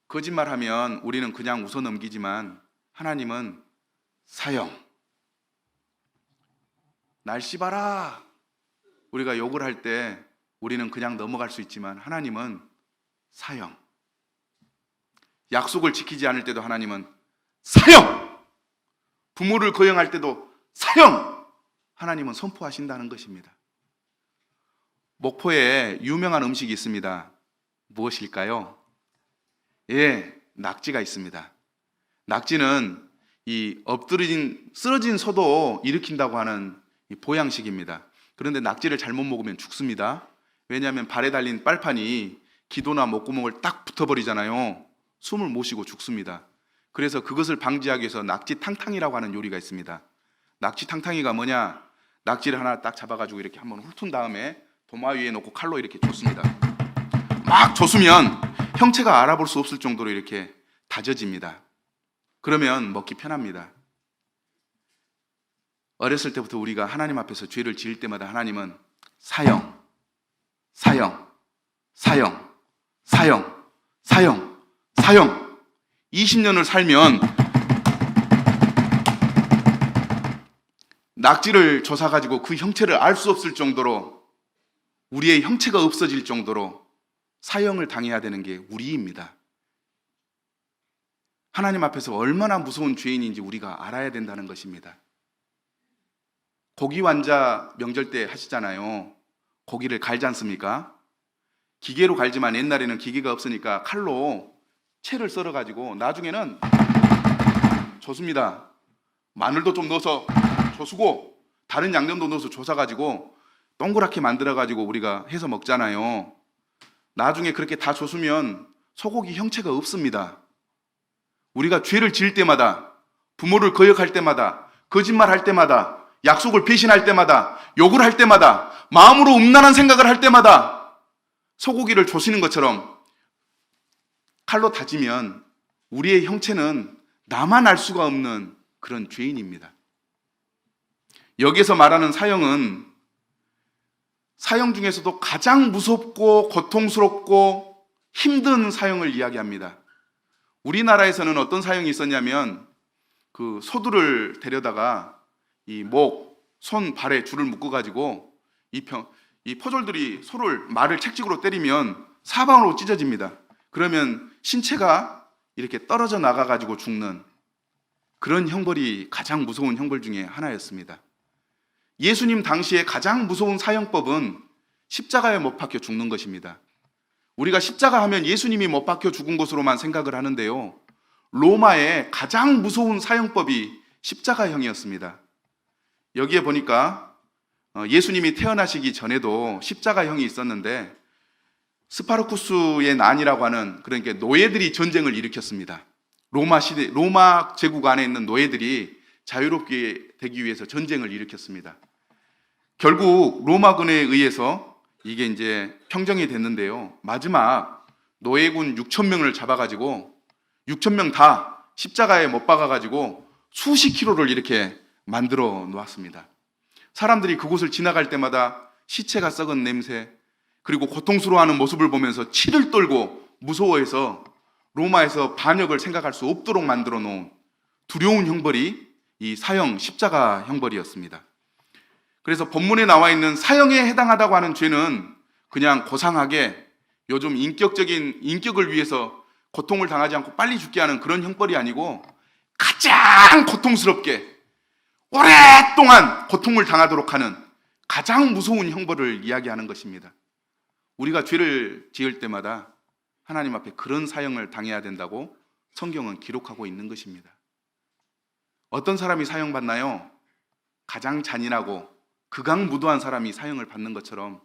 거짓말하면 우리는 그냥 웃어 넘기지만 하나님은 사형, 날씨 봐라, 우리가 욕을 할 때 우리는 그냥 넘어갈 수 있지만 하나님은 사형, 약속을 지키지 않을 때도 하나님은 사형, 부모를 거역할 때도 사형, 하나님은 선포하신다는 것입니다. 목포에 유명한 음식이 있습니다. 무엇일까요? 예, 낙지가 있습니다. 낙지는 이 쓰러진 소도 일으킨다고 하는 이 보양식입니다. 그런데 낙지를 잘못 먹으면 죽습니다. 왜냐하면 발에 달린 빨판이 기도나 목구멍을 딱 붙어버리잖아요. 숨을 못 쉬고 죽습니다. 그래서 그것을 방지하기 위해서 낙지 탕탕이라고 하는 요리가 있습니다. 낙지 탕탕이가 뭐냐? 낙지를 하나 딱 잡아가지고 이렇게 한번 훑은 다음에 도마 위에 놓고 칼로 이렇게 줬습니다. 막 줬으면 형체가 알아볼 수 없을 정도로 이렇게 다져집니다. 그러면 먹기 편합니다. 어렸을 때부터 우리가 하나님 앞에서 죄를 지을 때마다 하나님은 사형, 사형, 사형, 사형, 사형, 사형, 20년을 살면 낙지를 조사가지고 그 형체를 알 수 없을 정도로, 우리의 형체가 없어질 정도로 사형을 당해야 되는 게 우리입니다. 하나님 앞에서 얼마나 무서운 죄인인지 우리가 알아야 된다는 것입니다. 고기 완자 명절 때 하시잖아요. 고기를 갈지 않습니까? 기계로 갈지만 옛날에는 기계가 없으니까 칼로 채를 썰어가지고 나중에는 조습니다. 마늘도 좀 넣어서 조수고 다른 양념도 넣어서 조사가지고 동그랗게 만들어가지고 우리가 해서 먹잖아요. 나중에 그렇게 다 조수면 소고기 형체가 없습니다. 우리가 죄를 지을 때마다, 부모를 거역할 때마다, 거짓말할 때마다, 약속을 배신할 때마다, 욕을 할 때마다, 마음으로 음란한 생각을 할 때마다 소고기를 조시는 것처럼 칼로 다지면 우리의 형체는 나만 알 수가 없는 그런 죄인입니다. 여기서 말하는 사형은 사형 중에서도 가장 무섭고 고통스럽고 힘든 사형을 이야기합니다. 우리나라에서는 어떤 사형이 있었냐면 그 소두를 데려다가 이 목, 손, 발에 줄을 묶어 가지고 이 포졸들이 말을 책직으로 때리면 사방으로 찢어집니다. 그러면 신체가 이렇게 떨어져 나가 가지고 죽는 그런 형벌이 가장 무서운 형벌 중에 하나였습니다. 예수님 당시에 가장 무서운 사형법은 십자가에 못 박혀 죽는 것입니다. 우리가 십자가 하면 예수님이 못 박혀 죽은 것으로만 생각을 하는데요. 로마의 가장 무서운 사형법이 십자가형이었습니다. 여기에 보니까 예수님이 태어나시기 전에도 십자가형이 있었는데 스파르쿠스의 난이라고 하는 그러니까 노예들이 전쟁을 일으켰습니다. 로마 제국 안에 있는 노예들이 자유롭게 되기 위해서 전쟁을 일으켰습니다. 결국 로마군에 의해서 이게 이제 평정이 됐는데요. 마지막 노예군 6,000명을 잡아가지고 6,000명 다 십자가에 못 박아가지고 수십 킬로를 이렇게 만들어 놓았습니다. 사람들이 그곳을 지나갈 때마다 시체가 썩은 냄새, 그리고 고통스러워하는 모습을 보면서 치를 떨고 무서워해서 로마에서 반역을 생각할 수 없도록 만들어 놓은 두려운 형벌이 이 사형 십자가 형벌이었습니다. 그래서 본문에 나와 있는 사형에 해당하다고 하는 죄는 그냥 고상하게 요즘 인격적인 인격을 위해서 고통을 당하지 않고 빨리 죽게 하는 그런 형벌이 아니고 가장 고통스럽게 오랫동안 고통을 당하도록 하는 가장 무서운 형벌을 이야기하는 것입니다. 우리가 죄를 지을 때마다 하나님 앞에 그런 사형을 당해야 된다고 성경은 기록하고 있는 것입니다. 어떤 사람이 사형받나요? 가장 잔인하고 극악무도한 사람이 사형을 받는 것처럼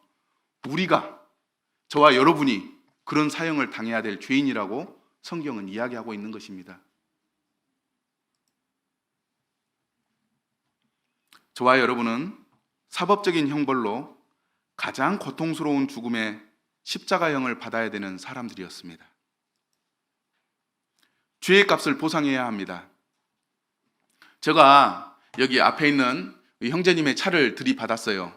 우리가, 저와 여러분이 그런 사형을 당해야 될 죄인이라고 성경은 이야기하고 있는 것입니다. 저와 여러분은 사법적인 형벌로 가장 고통스러운 죽음의 십자가형을 받아야 되는 사람들이었습니다. 죄의 값을 보상해야 합니다. 제가 여기 앞에 있는 형제님의 차를 들이받았어요.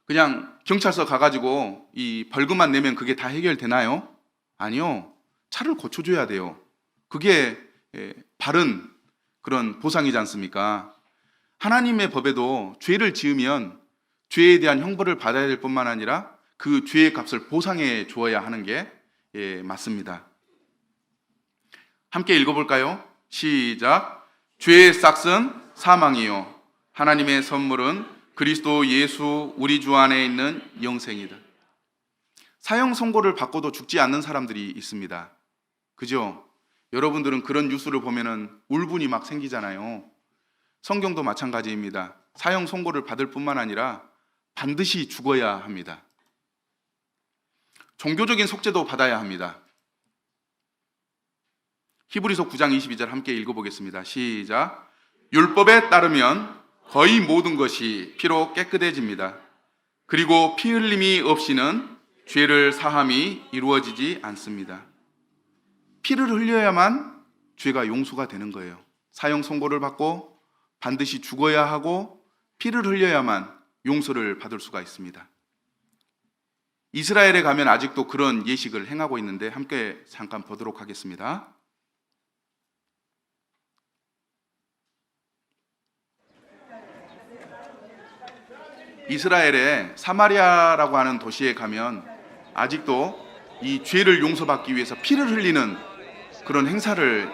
그냥 경찰서 가가지고 이 벌금만 내면 그게 다 해결되나요? 아니요. 차를 고쳐줘야 돼요. 그게 바른 그런 보상이지 않습니까? 하나님의 법에도 죄를 지으면 죄에 대한 형벌을 받아야 될 뿐만 아니라 그 죄의 값을 보상해 주어야 하는 게 맞습니다. 함께 읽어볼까요? 시작. 죄의 싹은 사망이요 하나님의 선물은 그리스도 예수 우리 주 안에 있는 영생이다. 사형 선고를 받고도 죽지 않는 사람들이 있습니다. 그죠? 여러분들은 그런 뉴스를 보면은 울분이 막 생기잖아요. 성경도 마찬가지입니다. 사형 선고를 받을 뿐만 아니라 반드시 죽어야 합니다. 종교적인 속죄도 받아야 합니다. 히브리서 9장 22절 함께 읽어보겠습니다. 시작. 율법에 따르면 거의 모든 것이 피로 깨끗해집니다. 그리고 피 흘림이 없이는 죄를 사함이 이루어지지 않습니다. 피를 흘려야만 죄가 용서가 되는 거예요. 사형 선고를 받고 반드시 죽어야 하고 피를 흘려야만 용서를 받을 수가 있습니다. 이스라엘에 가면 아직도 그런 예식을 행하고 있는데 함께 잠깐 보도록 하겠습니다. 이스라엘의 사마리아라고 하는 도시에 가면 아직도 이 죄를 용서받기 위해서 피를 흘리는 그런 행사를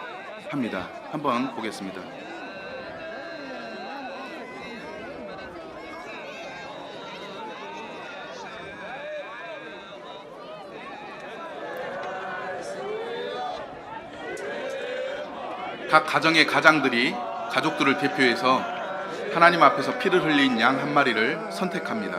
합니다. 한번 보겠습니다. 각 가정의 가장들이 가족들을 대표해서 하나님 앞에서 피를 흘린 양 한 마리를 선택합니다.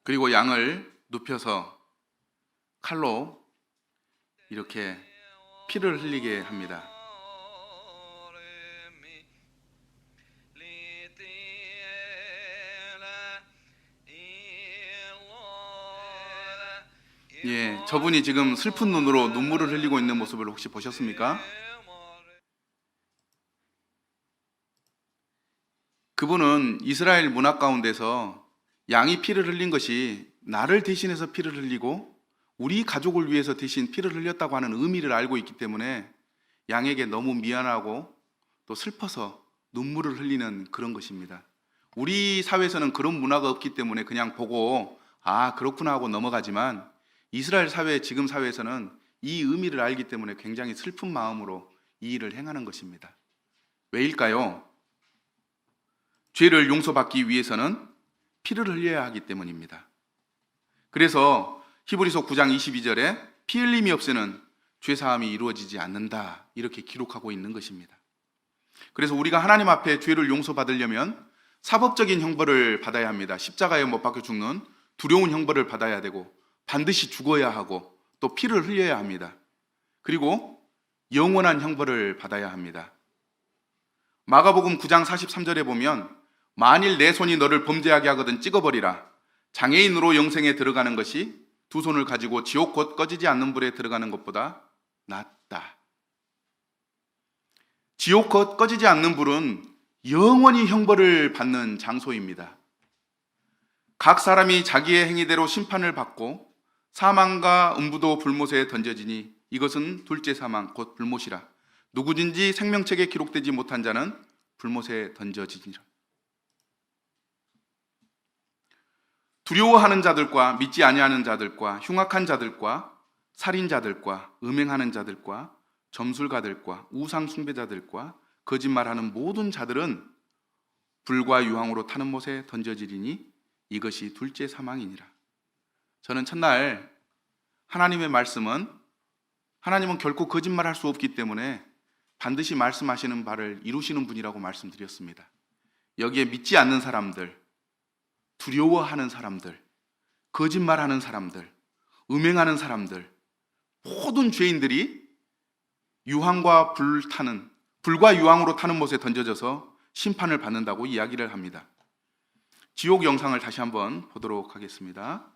그리고 양을 눕혀서 칼로 이렇게 피를 흘리게 합니다. 예, 저분이 지금 슬픈 눈으로 눈물을 흘리고 있는 모습을 혹시 보셨습니까? 그분은 이스라엘 문화 가운데서 양이 피를 흘린 것이 나를 대신해서 피를 흘리고 우리 가족을 위해서 대신 피를 흘렸다고 하는 의미를 알고 있기 때문에 양에게 너무 미안하고 또 슬퍼서 눈물을 흘리는 그런 것입니다. 우리 사회에서는 그런 문화가 없기 때문에 그냥 보고 아 그렇구나 하고 넘어가지만 이스라엘 사회, 지금 사회에서는 이 의미를 알기 때문에 굉장히 슬픈 마음으로 이 일을 행하는 것입니다. 왜일까요? 죄를 용서받기 위해서는 피를 흘려야 하기 때문입니다. 그래서 히브리서 9장 22절에 피 흘림이 없이는 죄사함이 이루어지지 않는다 이렇게 기록하고 있는 것입니다. 그래서 우리가 하나님 앞에 죄를 용서받으려면 사법적인 형벌을 받아야 합니다. 십자가에 못 박혀 죽는 두려운 형벌을 받아야 되고 반드시 죽어야 하고 또 피를 흘려야 합니다. 그리고 영원한 형벌을 받아야 합니다. 마가복음 9장 43절에 보면 만일 내 손이 너를 범죄하게 하거든 찍어버리라. 장애인으로 영생에 들어가는 것이 두 손을 가지고 지옥 곧 꺼지지 않는 불에 들어가는 것보다 낫다. 지옥 곧 꺼지지 않는 불은 영원히 형벌을 받는 장소입니다. 각 사람이 자기의 행위대로 심판을 받고 사망과 음부도 불못에 던져지니 이것은 둘째 사망 곧 불못이라. 누구든지 생명책에 기록되지 못한 자는 불못에 던져지니라. 두려워하는 자들과 믿지 아니하는 자들과 흉악한 자들과 살인자들과 음행하는 자들과 점술가들과 우상 숭배자들과 거짓말하는 모든 자들은 불과 유황으로 타는 못에 던져지리니 이것이 둘째 사망이니라. 저는 첫날 하나님의 말씀은 하나님은 결코 거짓말할 수 없기 때문에 반드시 말씀하시는 바를 이루시는 분이라고 말씀드렸습니다. 여기에 믿지 않는 사람들, 두려워하는 사람들, 거짓말하는 사람들, 음행하는 사람들, 모든 죄인들이 유황과 불과 유황으로 타는 못에 던져져서 심판을 받는다고 이야기를 합니다. 지옥 영상을 다시 한번 보도록 하겠습니다.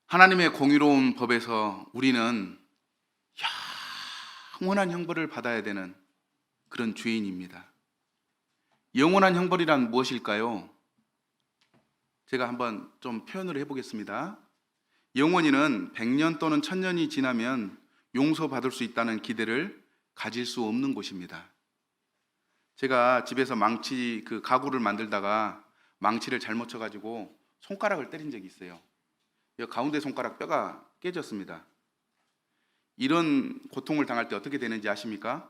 하나님의 공의로운 법에서 우리는 영원한 형벌을 받아야 되는 그런 죄인입니다. 영원한 형벌이란 무엇일까요? 제가 한번 좀 표현을 해보겠습니다. 영원히는 100년 또는 1000년이 지나면 용서받을 수 있다는 기대를 가질 수 없는 곳입니다. 제가 집에서 가구를 만들다가 망치를 잘못 쳐가지고 손가락을 때린 적이 있어요. 가운데 손가락 뼈가 깨졌습니다. 이런 고통을 당할 때 어떻게 되는지 아십니까?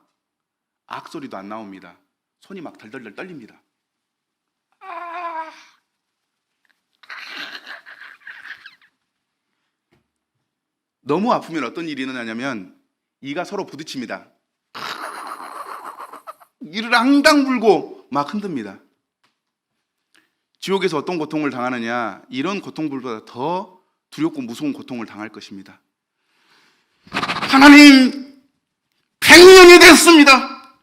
악소리도 안 나옵니다. 손이 막 덜덜덜 떨립니다. 너무 아프면 어떤 일이 일어나냐면 이가 서로 부딪힙니다. 이를 앙당 불고 막 흔듭니다. 지옥에서 어떤 고통을 당하느냐, 이런 고통보다 더 두렵고 무서운 고통을 당할 것입니다. 하나님, 100년이 됐습니다.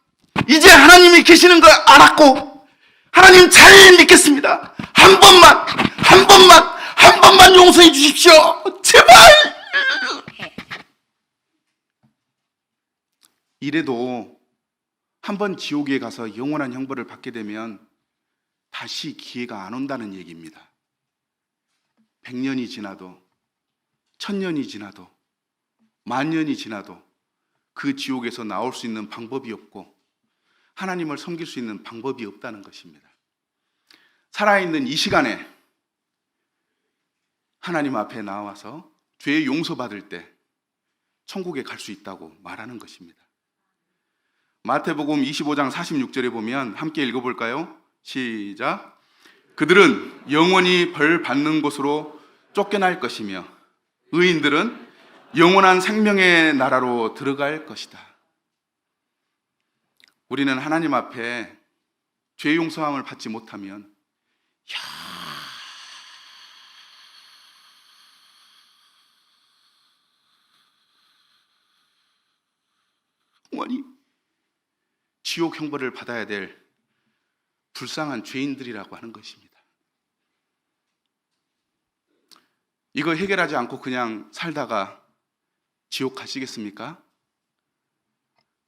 이제 하나님이 계시는 걸 알았고 하나님 잘 믿겠습니다. 한 번만 용서해 주십시오. 제발. 이래도 한번 지옥에 가서 영원한 형벌을 받게 되면 다시 기회가 안 온다는 얘기입니다. 100년이 지나도 1000년이 지나도 10,000년이 지나도 그 지옥에서 나올 수 있는 방법이 없고 하나님을 섬길 수 있는 방법이 없다는 것입니다. 살아있는 이 시간에 하나님 앞에 나와서 죄 용서받을 때 천국에 갈 수 있다고 말하는 것입니다. 마태복음 25장 46절에 보면 함께 읽어볼까요? 시작. 그들은 영원히 벌 받는 곳으로 쫓겨날 것이며 의인들은 영원한 생명의 나라로 들어갈 것이다. 우리는 하나님 앞에 죄 용서함을 받지 못하면 영원히 지옥 형벌을 받아야 될 불쌍한 죄인들이라고 하는 것입니다. 이거 해결하지 않고 그냥 살다가 지옥 가시겠습니까?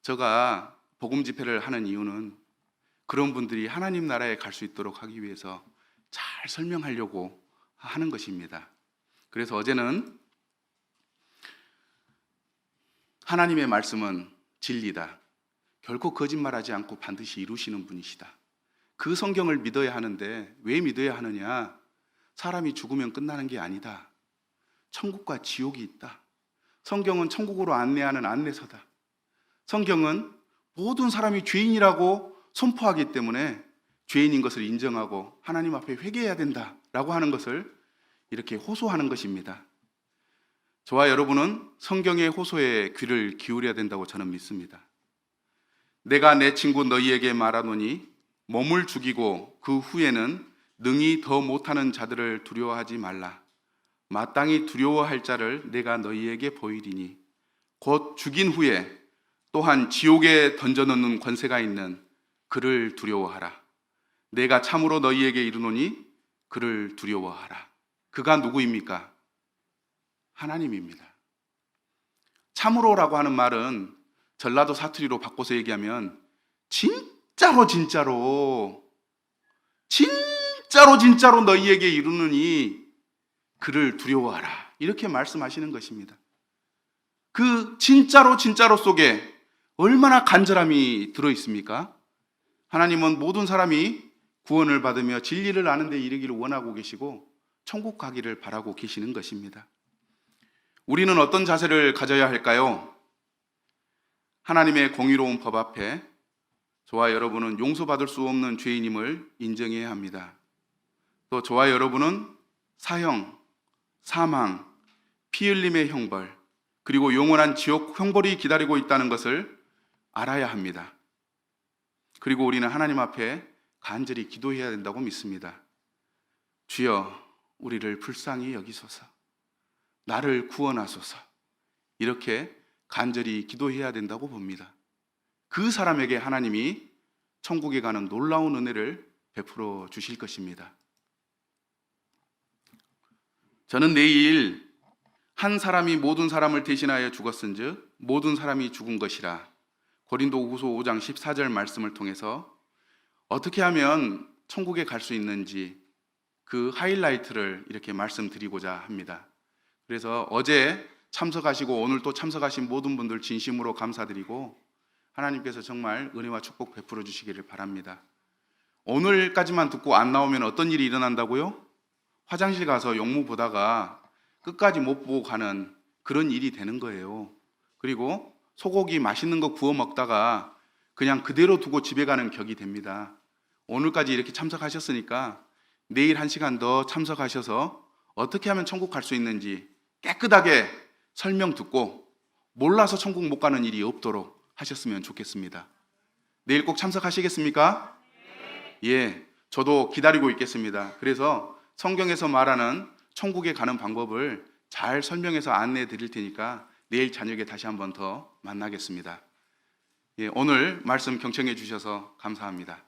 제가 복음 집회를 하는 이유는 그런 분들이 하나님 나라에 갈 수 있도록 하기 위해서 잘 설명하려고 하는 것입니다. 그래서 어제는 하나님의 말씀은 진리다. 결코 거짓말하지 않고 반드시 이루시는 분이시다. 그 성경을 믿어야 하는데 왜 믿어야 하느냐? 사람이 죽으면 끝나는 게 아니다. 천국과 지옥이 있다. 성경은 천국으로 안내하는 안내서다. 성경은 모든 사람이 죄인이라고 선포하기 때문에 죄인인 것을 인정하고 하나님 앞에 회개해야 된다라고 하는 것을 이렇게 호소하는 것입니다. 저와 여러분은 성경의 호소에 귀를 기울여야 된다고 저는 믿습니다. 내가 내 친구 너희에게 말하노니 몸을 죽이고 그 후에는 능히 더 못하는 자들을 두려워하지 말라. 마땅히 두려워할 자를 내가 너희에게 보이리니 곧 죽인 후에 또한 지옥에 던져넣는 권세가 있는 그를 두려워하라. 내가 참으로 너희에게 이르노니 그를 두려워하라. 그가 누구입니까? 하나님입니다. 참으로라고 하는 말은 전라도 사투리로 바꿔서 얘기하면 진짜로 너희에게 이르노니 그를 두려워하라. 이렇게 말씀하시는 것입니다. 그 진짜로 속에 얼마나 간절함이 들어있습니까? 하나님은 모든 사람이 구원을 받으며 진리를 아는 데 이르기를 원하고 계시고 천국 가기를 바라고 계시는 것입니다. 우리는 어떤 자세를 가져야 할까요? 하나님의 공의로운 법 앞에 저와 여러분은 용서받을 수 없는 죄인임을 인정해야 합니다. 또 저와 여러분은 사형, 사망, 피 흘림의 형벌, 그리고 영원한 지옥 형벌이 기다리고 있다는 것을 알아야 합니다. 그리고 우리는 하나님 앞에 간절히 기도해야 된다고 믿습니다. 주여, 우리를 불쌍히 여기소서. 나를 구원하소서. 이렇게 간절히 기도해야 된다고 봅니다. 그 사람에게 하나님이 천국에 가는 놀라운 은혜를 베풀어 주실 것입니다. 저는 내일 한 사람이 모든 사람을 대신하여 죽었은즉 모든 사람이 죽은 것이라 고린도후서 5장 14절 말씀을 통해서 어떻게 하면 천국에 갈 수 있는지 그 하이라이트를 이렇게 말씀드리고자 합니다. 그래서 어제 참석하시고 오늘 또 참석하신 모든 분들 진심으로 감사드리고 하나님께서 정말 은혜와 축복 베풀어 주시기를 바랍니다. 오늘까지만 듣고 안 나오면 어떤 일이 일어난다고요? 화장실 가서 용무 보다가 끝까지 못 보고 가는 그런 일이 되는 거예요. 그리고 소고기 맛있는 거 구워 먹다가 그냥 그대로 두고 집에 가는 격이 됩니다. 오늘까지 이렇게 참석하셨으니까 내일 1시간 더 참석하셔서 어떻게 하면 천국 갈 수 있는지 깨끗하게 설명 듣고 몰라서 천국 못 가는 일이 없도록 하셨으면 좋겠습니다. 내일 꼭 참석하시겠습니까? 예, 저도 기다리고 있겠습니다. 그래서 성경에서 말하는 천국에 가는 방법을 잘 설명해서 안내해 드릴 테니까 내일 저녁에 다시 한번 더 만나겠습니다. 예, 오늘 말씀 경청해 주셔서 감사합니다.